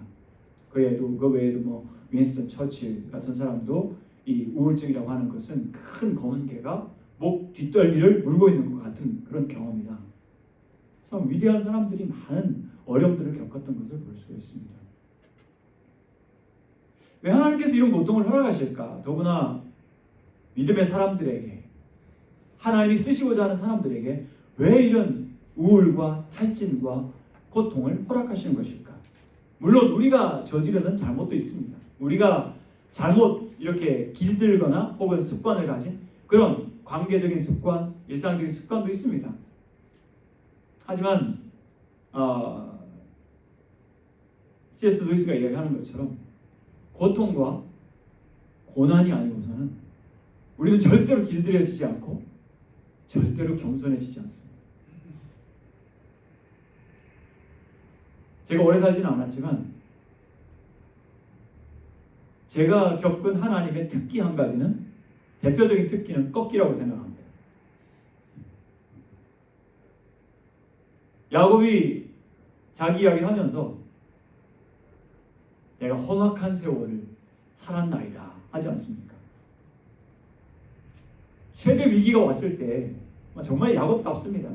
그 외에도 뭐 윈스턴 처칠 같은 사람도 이 우울증이라고 하는 것은 큰 검은 개가 목 뒷덜미를 물고 있는 것 같은 그런 경험이다. 참 위대한 사람들이 많은 어려움들을 겪었던 것을 볼 수 있습니다. 왜 하나님께서 이런 고통을 허락하실까? 더구나 믿음의 사람들에게, 하나님이 쓰시고자 하는 사람들에게 왜 이런 우울과 탈진과 고통을 허락하시는 것일까? 물론 우리가 저지르는 잘못도 있습니다. 우리가 잘못 이렇게 길들거나 혹은 습관을 가진 그런 관계적인 습관, 일상적인 습관도 있습니다. 하지만 C.S. 루이스가 이야기하는 것처럼 고통과 고난이 아니고서는 우리는 절대로 길들여지지 않고 절대로 겸손해지지 않습니다. 제가 오래 살지는 않았지만 제가 겪은 하나님의 특기 한 가지는, 대표적인 특기는 꺾기라고 생각합니다. 야곱이 자기 이야기를 하면서 내가 험악한 세월을 살았나이다 하지 않습니까? 최대 위기가 왔을 때 정말 야곱답습니다.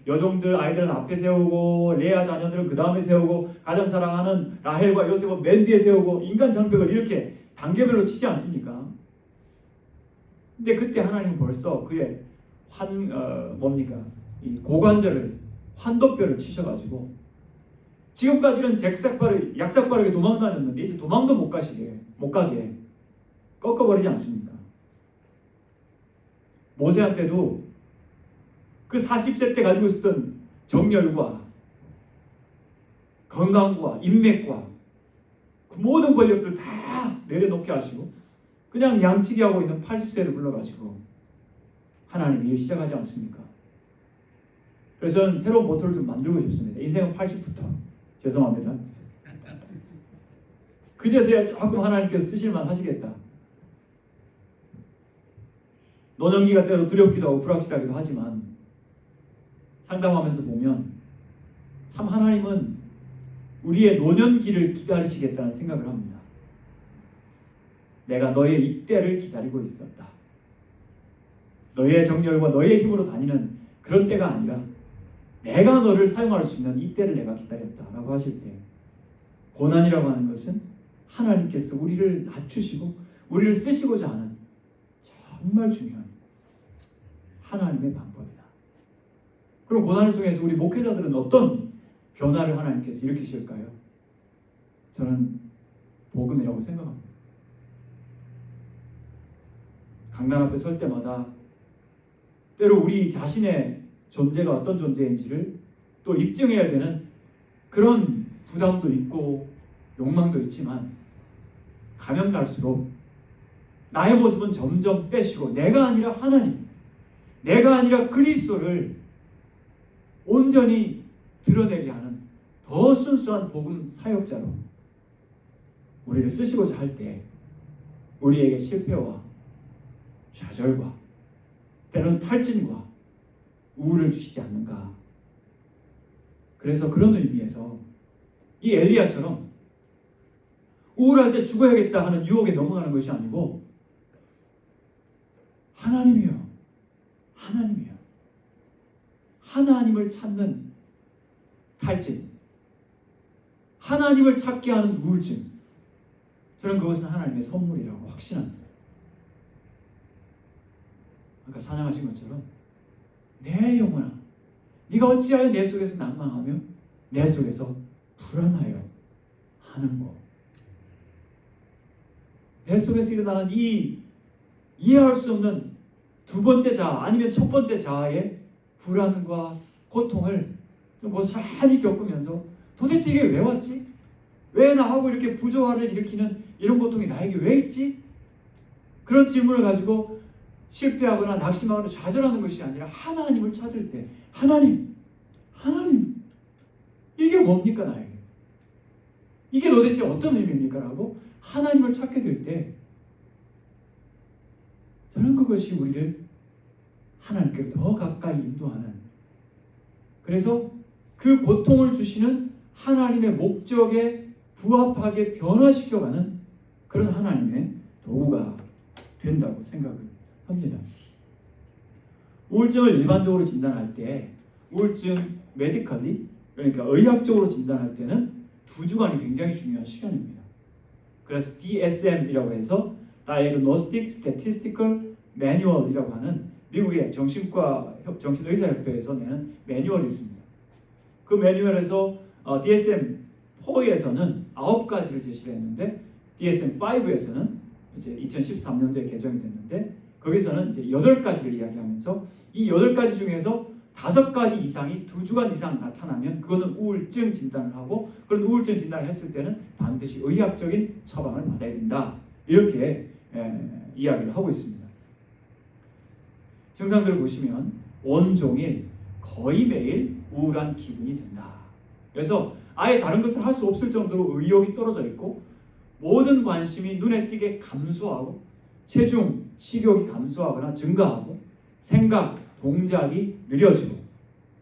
여종들 아이들은 앞에 세우고, 레아 자녀들은 그 다음에 세우고, 가장 사랑하는 라헬과 요셉은 맨 뒤에 세우고, 인간 장벽을 이렇게 단계별로 치지 않습니까? 근데 그때 하나님은 벌써 그의 이 고관절을, 환도뼈를 치셔가지고 지금까지는 약삭빠르게 도망다녔는데 이제 도망도 못 가게 꺾어버리지 않습니까? 모세한테도 그 40세 때 가지고 있었던 정열과 건강과 인맥과 그 모든 권력들 다 내려놓게 하시고 그냥 양치기 하고 있는 80세를 불러가지고 하나님이 일 시작하지 않습니까? 그래서 저는 새로운 모토를 좀 만들고 싶습니다. 인생은 80부터. 죄송합니다. 그제서야 조금 하나님께서 쓰실만 하시겠다. 노년기가 때로 두렵기도 하고 불확실하기도 하지만 상담하면서 보면 참 하나님은 우리의 노년기를 기다리시겠다는 생각을 합니다. 내가 너의 이때를 기다리고 있었다. 너의 정열과 너의 힘으로 다니는 그런 때가 아니라 내가 너를 사용할 수 있는 이때를 내가 기다렸다라고 하실 때, 고난이라고 하는 것은 하나님께서 우리를 낮추시고 우리를 쓰시고자 하는 정말 중요한 하나님의 방법이다. 그럼 고난을 통해서 우리 목회자들은 어떤 변화를 하나님께서 일으키실까요? 저는 복음이라고 생각합니다. 강단 앞에 설 때마다 때로 우리 자신의 존재가 어떤 존재인지를 또 입증해야 되는 그런 부담도 있고 욕망도 있지만, 가면 갈수록 나의 모습은 점점 빼시고 내가 아니라 하나님, 내가 아니라 그리스도를 온전히 드러내게 하는 더 순수한 복음 사역자로 우리를 쓰시고자 할 때 우리에게 실패와 좌절과 때로는 탈진과 우울을 주시지 않는가. 그래서 그런 의미에서 이 엘리야처럼 우울할 때 죽어야겠다 하는 유혹에 넘어가는 것이 아니고 하나님이요, 하나님을 찾는 탈진, 하나님을 찾게 하는 우울증, 저는 그것은 하나님의 선물이라고 확신합니다. 아까 찬양하신 것처럼 내 영혼아, 네가 어찌하여 내 속에서 낭망하며 내 속에서 불안하여 하는고. 내 속에서 일어나는 이 이해할 수 없는 두 번째 자아 아니면 첫 번째 자아의 불안과 고통을 좀 고스란히 겪으면서 도대체 이게 왜 왔지? 왜 나하고 이렇게 부조화를 일으키는 이런 고통이 나에게 왜 있지? 그런 질문을 가지고 실패하거나 낙심하거나 좌절하는 것이 아니라 하나님을 찾을 때 하나님 이게 뭡니까 나에게? 이게 도대체 어떤 의미입니까? 라고 하나님을 찾게 될 때 저는 그것이 우리를 하나님께 더 가까이 인도하는, 그래서 그 고통을 주시는 하나님의 목적에 부합하게 변화시켜가는 그런 하나님의 도구가 된다고 생각을 합니다. 우울증을 일반적으로 진단할 때, 우울증 메디컬리, 그러니까 의학적으로 진단할 때는 2주간이 굉장히 중요한 시간입니다. 그래서 DSM이라고 해서 Diagnostic Statistical Manual이라고 하는 미국의 정신의사협회에서 내는 매뉴얼이 있습니다. 그 매뉴얼에서 DSM-4에서는 9가지를 제시를 했는데, DSM-5에서는 이제 2013년도에 개정이 됐는데, 거기서는 이제 8가지를 이야기하면서 이 8가지 중에서 5가지 이상이 2주간 이상 나타나면 그거는 우울증 진단을 하고, 그런 우울증 진단을 했을 때는 반드시 의학적인 처방을 받아야 된다. 이렇게 이야기를 하고 있습니다. 증상들을 보시면 온종일 거의 매일 우울한 기분이 든다. 그래서 아예 다른 것을 할 수 없을 정도로 의욕이 떨어져 있고, 모든 관심이 눈에 띄게 감소하고, 체중, 식욕이 감소하거나 증가하고, 생각, 동작이 느려지고,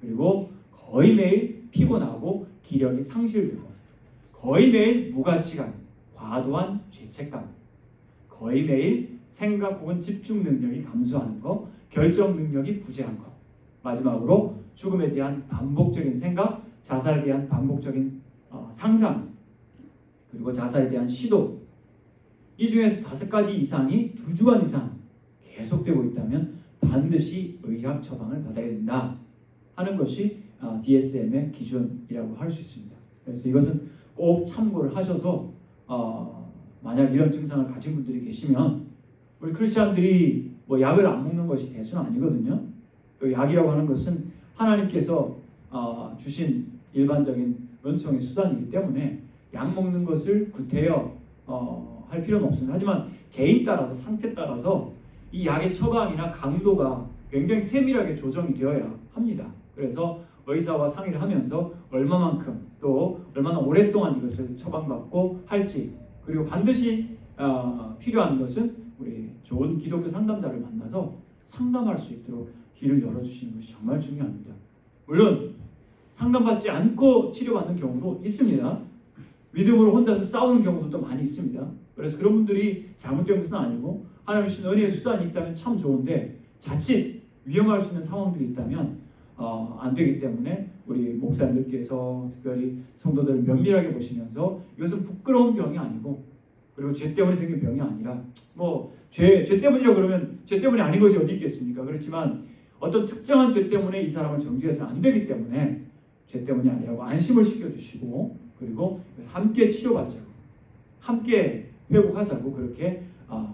그리고 거의 매일 피곤하고 기력이 상실되고, 거의 매일 무가치감, 과도한 죄책감, 거의 매일 생각 혹은 집중 능력이 감소하는 것, 결정 능력이 부재한 것, 마지막으로 죽음에 대한 반복적인 생각, 자살에 대한 반복적인 상상, 그리고 자살에 대한 시도, 이 중에서 5가지 이상이 2주간 이상 계속되고 있다면 반드시 의학 처방을 받아야 된다 하는 것이 DSM의 기준이라고 할 수 있습니다. 그래서 이것은 꼭 참고를 하셔서 만약 이런 증상을 가진 분들이 계시면, 우리 크리스찬들이 뭐 약을 안 먹는 것이 대수는 아니거든요. 그 약이라고 하는 것은 하나님께서 주신 일반적인 은총의 수단이기 때문에 약 먹는 것을 구태여 할 필요는 없습니다. 하지만 개인 따라서, 상태 따라서 이 약의 처방이나 강도가 굉장히 세밀하게 조정이 되어야 합니다. 그래서 의사와 상의를 하면서 얼마만큼, 또 얼마나 오랫동안 이것을 처방받고 할지, 그리고 반드시 필요한 것은 우리 좋은 기독교 상담자를 만나서 상담할 수 있도록 길을 열어주시는 것이 정말 중요합니다. 물론 상담받지 않고 치료받는 경우도 있습니다. 믿음으로 혼자서 싸우는 경우도 많이 있습니다. 그래서 그런 분들이 잘못된 것은 아니고 하나님 주신 은혜의 수단이 있다면 참 좋은데, 자칫 위험할 수 있는 상황들이 있다면 안 되기 때문에 우리 목사님들께서 특별히 성도들을 면밀하게 보시면서, 이것은 부끄러운 병이 아니고, 그리고 죄 때문에 생긴 병이 아니라, 죄 때문이라고 그러면 죄 때문이 아닌 것이 어디 있겠습니까? 그렇지만 어떤 특정한 죄 때문에 이 사람을 정죄해서 안 되기 때문에 죄 때문이 아니라고 안심을 시켜주시고, 그리고 함께 치료받자고, 함께 회복하자고 그렇게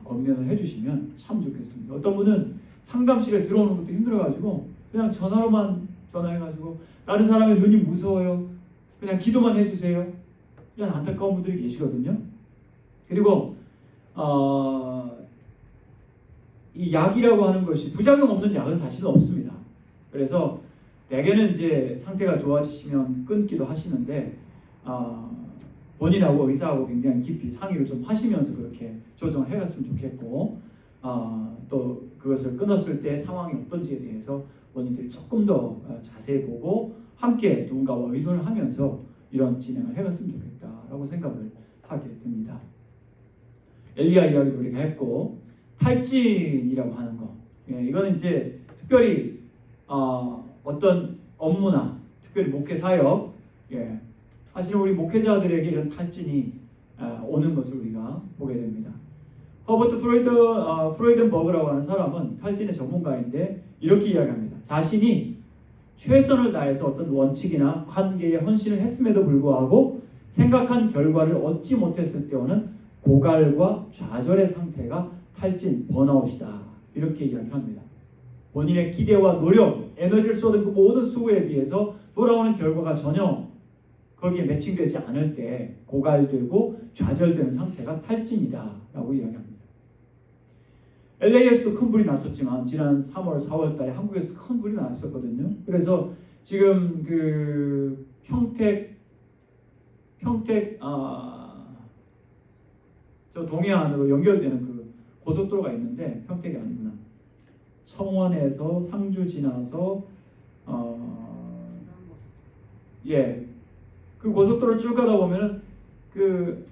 권면을 해주시면 참 좋겠습니다. 어떤 분은 상담실에 들어오는 것도 힘들어가지고 그냥 전화로만 전화해가지고, 다른 사람의 눈이 무서워요, 그냥 기도만 해주세요, 이런 안타까운 분들이 계시거든요. 그리고 이 약이라고 하는 것이 부작용 없는 약은 사실은 없습니다. 그래서 대개는 이제 상태가 좋아지시면 끊기도 하시는데, 본인하고 의사하고 굉장히 깊이 상의를 좀 하시면서 그렇게 조정을 해갔으면 좋겠고, 또 그것을 끊었을 때 상황이 어떤지에 대해서 본인들이 조금 더 자세히 보고 함께 누군가와 의논을 하면서 이런 진행을 해갔으면 좋겠다라고 생각을 하게 됩니다. 엘리야 이야기도 우리가 했고, 탈진이라고 하는 거, 이거는 이제 특별히 어떤 업무나 특별히 목회 사역 하시는 우리 목회자들에게 이런 탈진이 오는 것을 우리가 보게 됩니다. 허버트 프로이덴버그라고 하는 사람은 탈진의 전문가인데 이렇게 이야기합니다. 자신이 최선을 다해서 어떤 원칙이나 관계에 헌신을 했음에도 불구하고 생각한 결과를 얻지 못했을 때 오는 고갈과 좌절의 상태가 탈진, 번아웃이다, 이렇게 이야기를 합니다. 본인의 기대와 노력, 에너지를 쏟은 그 모든 수고에 비해서 돌아오는 결과가 전혀 거기에 매칭되지 않을 때 고갈되고 좌절되는 상태가 탈진이다 라고 이야기합니다. LA에서도 큰 불이 났었지만 지난 3월, 4월 달에 한국에서도 큰 불이 났었거든요. 그래서 지금 그 평택 평택 저 동해안으로 연결되는 그 고속도로가 있는데 평택이 아니구나. 청원에서 상주 지나서 그 고속도로 쭉 가다 보면은 그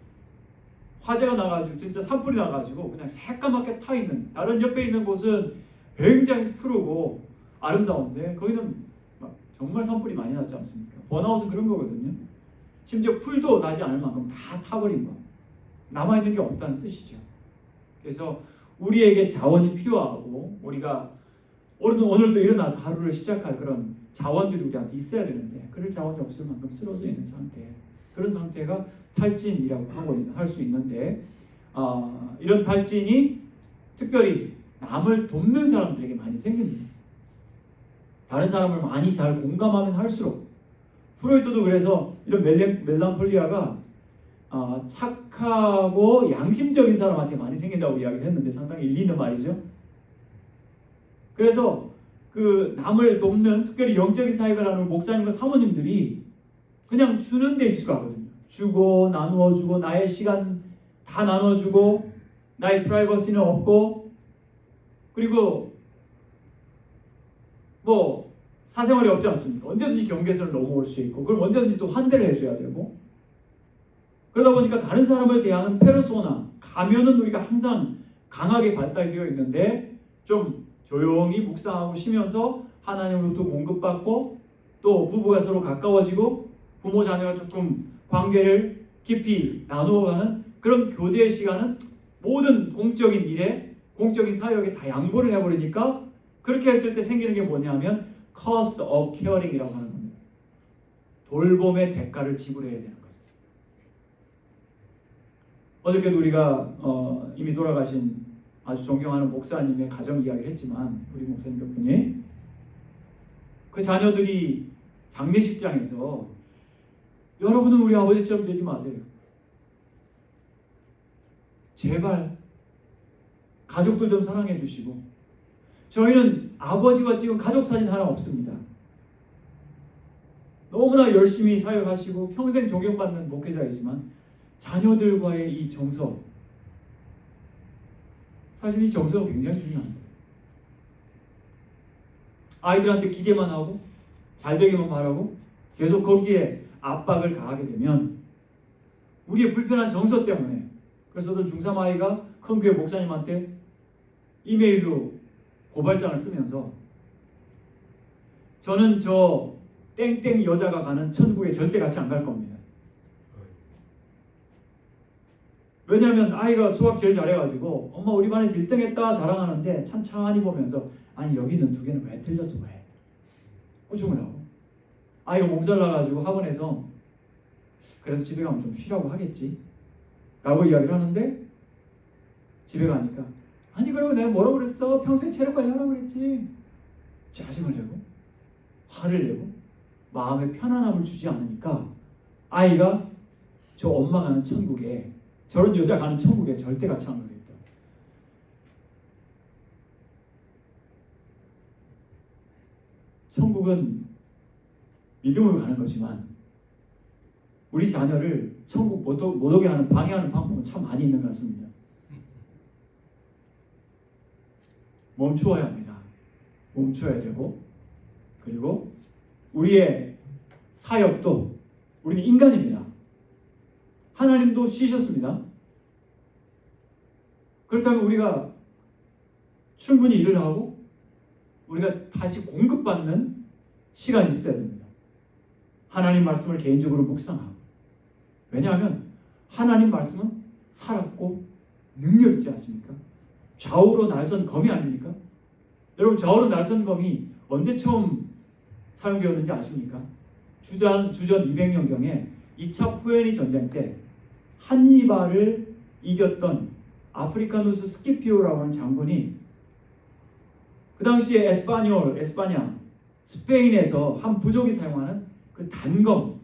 화재가 나가지고 진짜 산불이 나가지고 그냥 새까맣게 타 있는, 다른 옆에 있는 곳은 굉장히 푸르고 아름다운데 거기는 막 정말 산불이 많이 났지 않습니까? 번아웃은 그런 거거든요. 심지어 풀도 나지 않을 만큼 다 타버린 거, 남아있는 게 없다는 뜻이죠. 그래서 우리에게 자원이 필요하고 우리가 오늘도 일어나서 하루를 시작할 그런 자원들이 우리한테 있어야 되는데 그럴 자원이 없을 만큼 쓰러져 있는 상태, 그런 상태가 탈진이라고 할 수 있는데 이런 탈진이 특별히 남을 돕는 사람들에게 많이 생깁니다. 다른 사람을 많이 잘 공감하면 할수록, 프로이트도 그래서 이런 멜랑콜리아가 착하고 양심적인 사람한테 많이 생긴다고 이야기를 했는데 상당히 일리 있는 말이죠. 그래서 그 남을 돕는, 특별히 영적인 사역을 하는 목사님과 사모님들이 그냥 주는 데 익숙하거든요. 주고 나누어 주고 나의 시간 다 나눠주고 나의 프라이버시는 없고, 그리고 뭐 사생활이 없지 않습니까? 언제든지 경계선을 넘어올 수 있고, 그럼 언제든지 또 환대를 해줘야 되고, 그러다 보니까 다른 사람을 대하는 페르소나, 가면은 우리가 항상 강하게 발달되어 있는데 좀 조용히 묵상하고 쉬면서 하나님으로부터 공급받고, 또 부부가 서로 가까워지고 부모 자녀가 조금 관계를 깊이 나누어가는 그런 교제의 시간은 모든 공적인 일에, 공적인 사역에 다 양보를 해버리니까, 그렇게 했을 때 생기는 게 뭐냐면 cost of caring이라고 하는 겁니다. 돌봄의 대가를 지불해야 되는 거죠. 어저께도 우리가 이미 돌아가신 아주 존경하는 목사님의 가정 이야기를 했지만, 우리 목사님 몇 분이 그 자녀들이 장례식장에서 여러분은 우리 아버지처럼 되지 마세요. 제발 가족들 좀 사랑해 주시고, 저희는 아버지와 찍은 가족 사진 하나 없습니다. 너무나 열심히 사역하시고 평생 존경받는 목회자이지만 자녀들과의 이 정서, 사실 이 정서가 굉장히 중요합니다. 아이들한테 기대만 하고 잘 되기만 바라고 계속 거기에 압박을 가하게 되면 우리의 불편한 정서 때문에, 그래서 어떤 중3 아이가 큰 교회 목사님한테 이메일로 고발장을 쓰면서 저는 저 땡땡 여자가 가는 천국에 절대 같이 안 갈 겁니다. 왜냐하면 아이가 수학 제일 잘해가지고 엄마 우리 반에서 1등 했다 자랑하는데 찬찬히 보면서 아니 여기 있는 2개는 왜 틀렸어 왜? 꾸중을 하고, 아이가 몸살 나가지고 학원에서 그래서 집에 가면 좀 쉬라고 하겠지 라고 이야기를 하는데, 집에 가니까 아니 그러고 내가 뭐라고 그랬어? 평생 체력 관리하라고 그랬지. 짜증을 내고 화를 내고 마음에 편안함을 주지 않으니까 아이가 저 엄마 가는 천국에, 저런 여자 가는 천국에 절대 같이 안 가겠다. 천국은 믿음으로 가는 거지만 우리 자녀를 천국 못 오게 하는, 방해하는 방법은 참 많이 있는 것 같습니다. 멈추어야 합니다. 멈춰야 되고, 그리고 우리의 사역도, 우리는 인간입니다. 하나님도 쉬셨습니다. 그렇다면 우리가 충분히 일을 하고 우리가 다시 공급받는 시간이 있어야 됩니다. 하나님 말씀을 개인적으로 묵상하고, 왜냐하면 하나님 말씀은 살았고 능력 있지 않습니까? 좌우로 날선 검이 아닙니까? 여러분, 좌우로 날선 검이 언제 처음 사용되었는지 아십니까? 주전 200년경에 2차 포에니 전쟁 때 한니발을 이겼던 아프리카누스 스키피오라고 하는 장군이 그 당시에 에스파냐, 스페인에서 한 부족이 사용하는 그 단검,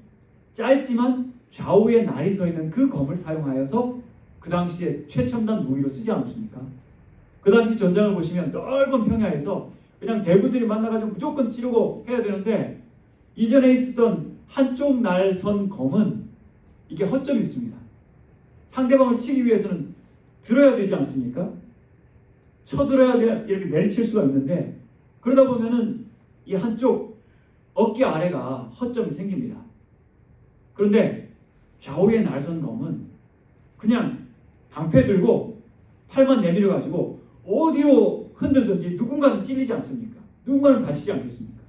짧지만 좌우에 날이 서 있는 그 검을 사용하여서 그 당시에 최첨단 무기로 쓰지 않았습니까? 그 당시 전장을 보시면 넓은 평야에서 그냥 대군들이 만나가지고 무조건 찌르고 해야 되는데, 이전에 있었던 한쪽 날 선 검은 이게 허점이 있습니다. 상대방을 치기 위해서는 들어야 되지 않습니까? 쳐들어야 돼, 이렇게 내리칠 수가 있는데, 그러다 보면은 이 한쪽 어깨 아래가 허점이 생깁니다. 그런데 좌우의 날선 검은 그냥 방패 들고 팔만 내밀어 가지고 어디로 흔들든지 누군가는 찔리지 않습니까? 누군가는 다치지 않겠습니까?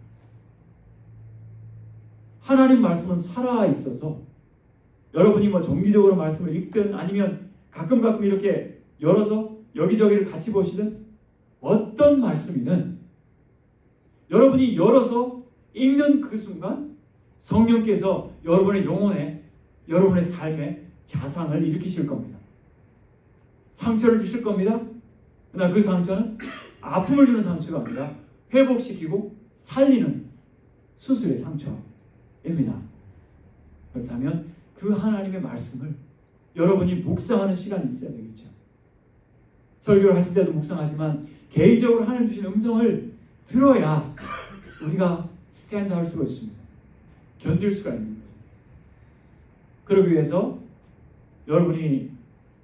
하나님 말씀은 살아 있어서 여러분이 뭐 정기적으로 말씀을 읽든 아니면 가끔 이렇게 열어서 여기저기를 같이 보시든 어떤 말씀이든 여러분이 열어서 읽는 그 순간 성령께서 여러분의 영혼에, 여러분의 삶에 자상을 일으키실 겁니다. 상처를 주실 겁니다. 그러나 그 상처는 아픔을 주는 상처가 아니라 회복시키고 살리는 수술의 상처입니다. 그렇다면 그 하나님의 말씀을 여러분이 묵상하는 시간이 있어야 되겠죠. 설교를 하실 때도 묵상하지만 개인적으로 하나님 주신 음성을 들어야 우리가 스탠드 할 수가 있습니다. 견딜 수가 있는 거죠. 그러기 위해서 여러분이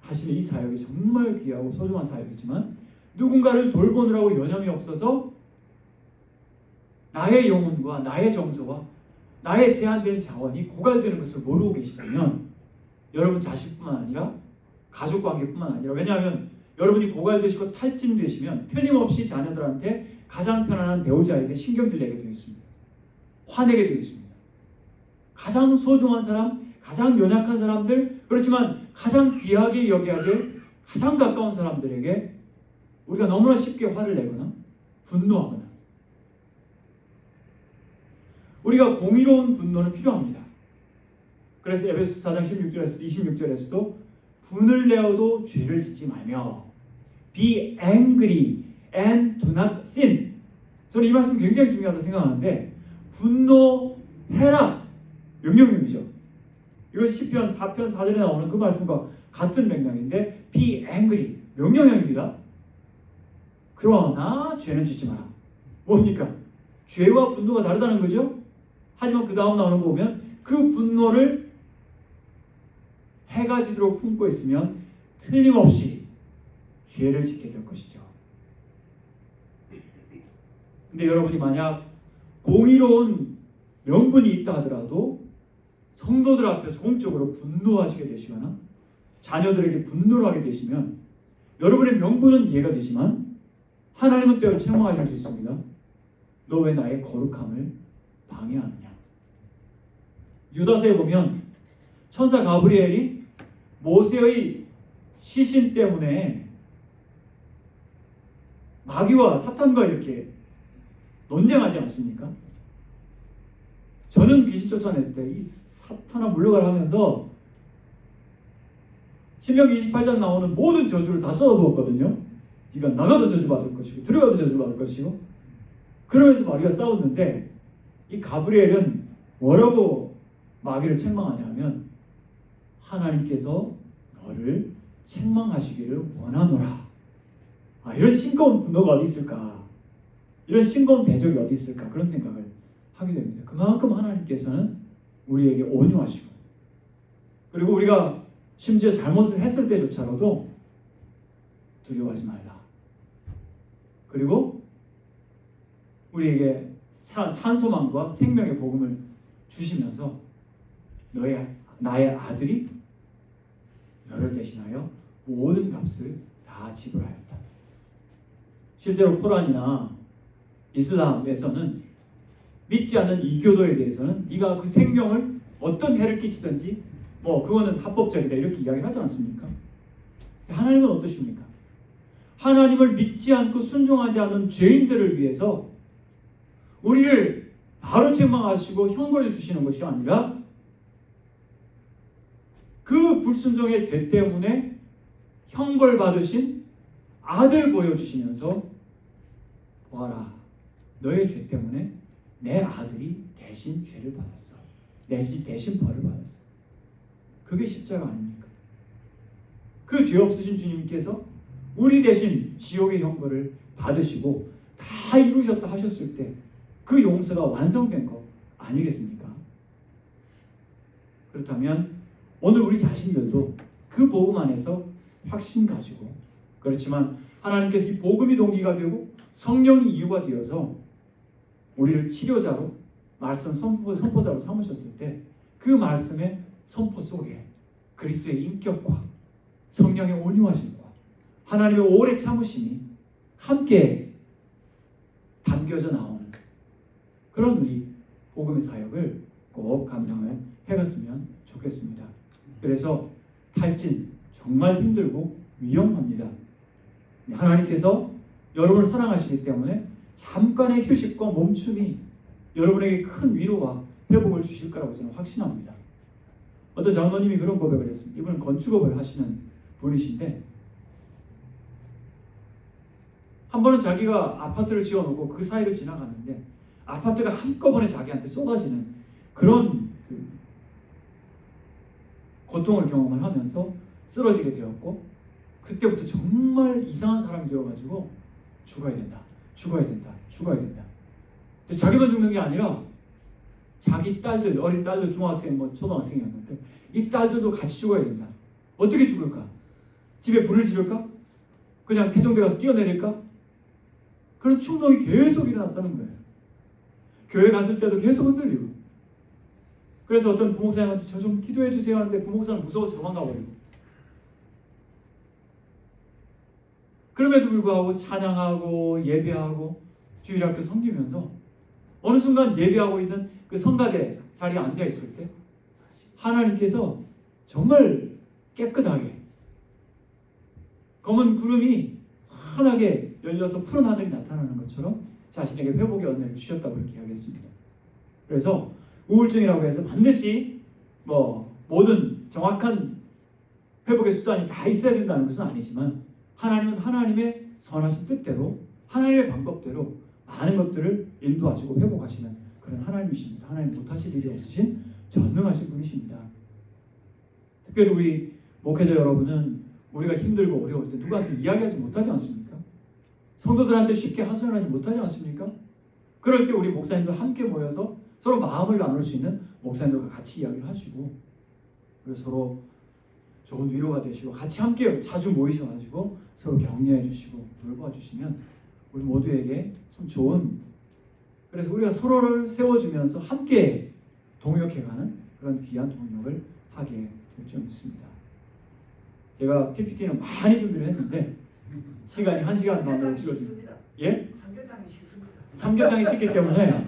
하시는 이 사역이 정말 귀하고 소중한 사역이지만 누군가를 돌보느라고 여념이 없어서 나의 영혼과 나의 정서와 나의 제한된 자원이 고갈되는 것을 모르고 계시다면 여러분 자식뿐만 아니라 가족관계뿐만 아니라, 왜냐하면 여러분이 고갈되시고 탈진되시면 틀림없이 자녀들한테 가장 편안한 배우자에게 신경질 내게 되어 있습니다. 화내게 되어 있습니다. 가장 소중한 사람, 가장 연약한 사람들, 그렇지만 가장 귀하게 여겨야 될 가장 가까운 사람들에게 우리가 너무나 쉽게 화를 내거나 분노하거나, 우리가 공의로운 분노는 필요합니다. 그래서 에베소 4장 16절에서 26절에서도 분을 내어도 죄를 짓지 말며 Be angry and do not sin. 저는 이 말씀 굉장히 중요하다고 생각하는데, 분노해라 명령형이죠. 이건 시편 4편 4절에 나오는 그 말씀과 같은 맥락인데 Be angry 명령형입니다. 그러나 죄는 짓지 마라. 뭡니까? 죄와 분노가 다르다는 거죠. 하지만 그 다음 나오는 거 보면 그 분노를 해가 지도록 품고 있으면 틀림없이 죄를 짓게 될 것이죠. 근데 여러분이 만약 공의로운 명분이 있다 하더라도 성도들 앞에서 공적으로 분노하시게 되시거나 자녀들에게 분노를 하게 되시면 여러분의 명분은 이해가 되지만 하나님은 때로 책망하실 수 있습니다. 너 왜 나의 거룩함을 방해하느냐. 유다서에 보면 천사 가브리엘이 모세의 시신 때문에 마귀와 사탄과 이렇게 논쟁하지 않습니까? 저는 귀신 쫓아낼 때 이 사탄아 물러가라 하면서 신명기 28장 나오는 모든 저주를 다 쏟아부었거든요. 네가 나가도 저주받을 것이고 들어가도 저주받을 것이고, 그러면서 마귀가 싸웠는데 이 가브리엘은 뭐라고 마귀를 책망하냐 하면 하나님께서 너를 책망하시기를 원하노라. 이런 싱거운 분노가 어디 있을까? 이런 싱거운 대적이 어디 있을까? 그런 생각을 하게 됩니다. 그만큼 하나님께서는 우리에게 온유하시고, 그리고 우리가 심지어 잘못을 했을 때조차라도 두려워하지 말라. 그리고 우리에게 산소망과 생명의 복음을 주시면서 나의 아들이 너를 대신하여 모든 값을 다 지불하였다. 실제로 코란이나 이슬람에서는 믿지 않는 이교도에 대해서는 네가 그 생명을 어떤 해를 끼치든지 그거는 합법적이다 이렇게 이야기를 하지 않습니까? 하나님은 어떠십니까? 하나님을 믿지 않고 순종하지 않는 죄인들을 위해서 우리를 바로 책망하시고 형벌을 주시는 것이 아니라 그 불순종의 죄 때문에 형벌 받으신 아들 보여주시면서 보아라, 너의 죄 때문에 내 아들이 대신 죄를 받았어. 대신 벌을 받았어. 그게 십자가 아닙니까? 그 죄 없으신 주님께서 우리 대신 지옥의 형벌을 받으시고 다 이루셨다 하셨을 때 그 용서가 완성된 거 아니겠습니까? 그렇다면 오늘 우리 자신들도 그 복음 안에서 확신 가지고, 그렇지만 하나님께서 이 복음이 동기가 되고 성령이 이유가 되어서 우리를 치료자로 말씀 선포자로 삼으셨을 때 그 말씀의 선포 속에 그리스도의 인격과 성령의 온유하심과 하나님의 오래 참으심이 함께 담겨져 나오는 그런 우리 복음의 사역을 꼭 감당을 해갔으면 좋겠습니다. 그래서 탈진 정말 힘들고 위험합니다. 하나님께서 여러분을 사랑하시기 때문에 잠깐의 휴식과 멈춤이 여러분에게 큰 위로와 회복을 주실 거라고 저는 확신합니다. 어떤 장로님이 그런 고백을 했습니다. 이분은 건축업을 하시는 분이신데 한 번은 자기가 아파트를 지어놓고 그 사이를 지나갔는데 아파트가 한꺼번에 자기한테 쏟아지는 그런 고통을 경험을 하면서 쓰러지게 되었고, 그때부터 정말 이상한 사람이 되어가지고 죽어야 된다, 죽어야 된다, 죽어야 된다. 근데 자기만 죽는 게 아니라 자기 딸들, 어린 딸들, 중학생, 초등학생이었는데 이 딸들도 같이 죽어야 된다. 어떻게 죽을까? 집에 불을 지를까? 그냥 태종대 가서 뛰어내릴까? 그런 충동이 계속 일어났다는 거예요. 교회 갔을 때도 계속 흔들리고. 그래서 어떤 부목사님한테 저 좀 기도해 주세요 하는데 부목사는 무서워서 도망가 버리고. 그럼에도 불구하고 찬양하고 예배하고 주일학교 섬기면서 어느 순간 예배하고 있는 그 성가대 자리에 앉아 있을 때 하나님께서 정말 깨끗하게 검은 구름이 환하게 열려서 푸른 하늘이 나타나는 것처럼 자신에게 회복의 은혜를 주셨다고 그렇게 이야기했습니다. 그래서 우울증이라고 해서 반드시 모든 정확한 회복의 수단이 다 있어야 된다는 것은 아니지만 하나님은 하나님의 선하신 뜻대로 하나님의 방법대로 많은 것들을 인도하시고 회복하시는 그런 하나님이십니다. 하나님 못하실 일이 없으신 전능하신 분이십니다. 특별히 우리 목회자 여러분은 우리가 힘들고 어려울 때 누구한테 이야기하지 못하지 않습니까? 성도들한테 쉽게 하소연하지 못하지 않습니까? 그럴 때 우리 목사님들 함께 모여서 서로 마음을 나눌 수 있는 목사님들과 같이 이야기를 하시고, 그래서 서로 좋은 위로가 되시고 같이 함께 자주 모이셔가지고 서로 격려해 주시고 돌봐 주시면 우리 모두에게 참 좋은, 그래서 우리가 서로를 세워주면서 함께 동역해가는 그런 귀한 동역을 하게 될 줄 믿습니다. 제가 PPT는 많이 준비를 했는데 시간이 1시간 반으로 줄어집니다. 예? 삼계탕이 식습니다. 삼계탕이 식기 때문에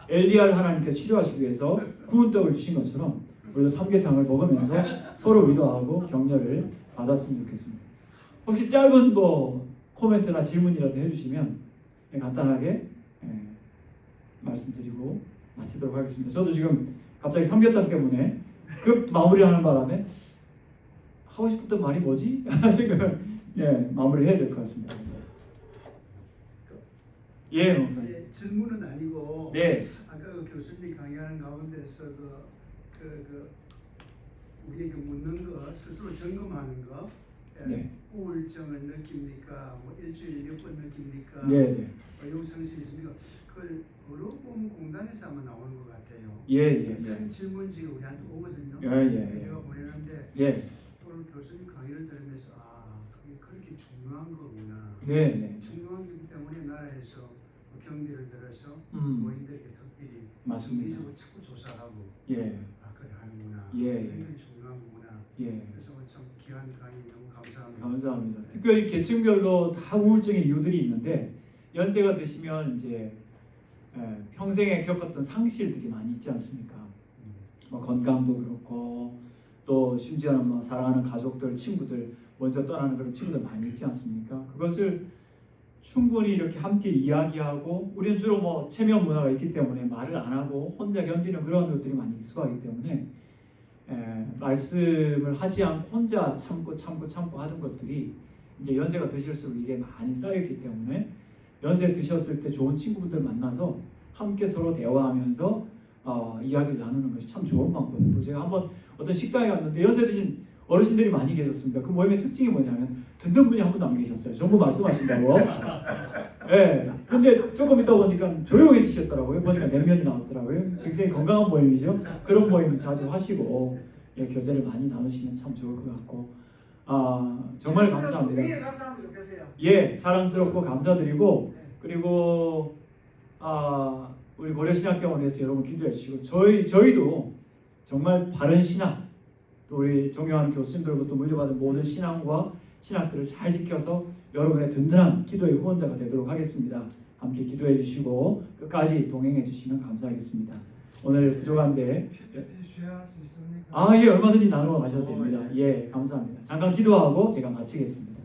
엘리야를 하나님께서 치료하시기 위해서 구운 떡을 주신 것처럼 우리도 삼계탕을 먹으면서 서로 위로하고 격려를 받았으면 좋겠습니다. 혹시 짧은 코멘트나 질문이라도 해주시면 간단하게 말씀드리고 마치도록 하겠습니다. 저도 지금 갑자기 삼계탕 때문에 급 마무리하는 바람에 하고 싶었던 말이 뭐지? 생각을 마무리해야 될 것 같습니다. 예, 질문은 아니고 네. 아까 그 교수님이 강의하는 가운데서 우리에게 묻는 거 스스로 점검하는 거, 네. 우울증을 느낍니까? 일주일에 몇 번 느낍니까? 네. 용성시 있습니까? 그걸 어려움 공단에서 아마 나오는 것 같아요. 예. 참 질문지가 우리한테 오거든요. 예. 제가 보내는데 예. 오늘 교수님 강의를 들으면서 그게 그렇게 중요한 거구나. 네. 중요한 거기 때문에 나라에서 경비를 들어서 노인들에게 특별히 맞습니다. 정기적으로 자꾸 조사하고 예. 그래 하는구나. 예. 굉장히 중요한 거구나. 예. 그래서 참 귀한 강의 너무 감사합니다. 감사합니다. 특별히 계층별로 다 우울증의 이유들이 있는데 연세가 드시면 이제 평생에 겪었던 상실들이 많이 있지 않습니까? 건강도 그렇고 또 심지어는 사랑하는 가족들, 친구들 먼저 떠나는 그런 친구들 많이 있지 않습니까? 그것을 충분히 이렇게 함께 이야기하고, 우리는 주로 체면 문화가 있기 때문에 말을 안 하고 혼자 견디는 그런 것들이 많이 익숙하기 때문에 말씀을 하지 않고 혼자 참고 하던 것들이 이제 연세가 드실수록 이게 많이 쌓였기 때문에 연세 드셨을 때 좋은 친구분들 만나서 함께 서로 대화하면서 이야기를 나누는 것이 참 좋은 방법이고, 제가 한번 어떤 식당에 갔는데 연세 드신 어르신들이 많이 계셨습니다. 그 모임의 특징이 뭐냐면 듣는 분이 한 분도 안 계셨어요. 전부 말씀하신다고. 예. 근데 조금 있다 보니까 조용해지셨더라고요. 보니까 냉면이 나왔더라고요. 굉장히 건강한 모임이죠. 그런 모임 자주 하시고 예, 교제를 많이 나누시면 참 좋을 것 같고 정말 감사합니다. 위에 감사하면 좋겠어요. 예, 자랑스럽고 감사드리고 네. 그리고 우리 고려신학교원을 위해서 여러분 기도해 주시고 저희도 정말 바른 신앙 또 우리 존경하는 교수님들로부터 물려받은 모든 신앙과 신학들을 잘 지켜서 여러분의 든든한 기도의 후원자가 되도록 하겠습니다. 함께 기도해 주시고 끝까지 동행해 주시면 감사하겠습니다. 오늘 부족한데 쉐어할 수 있습니까? 예, 얼마든지 나누어 가셔도 됩니다. 예, 감사합니다. 잠깐 기도하고 제가 마치겠습니다.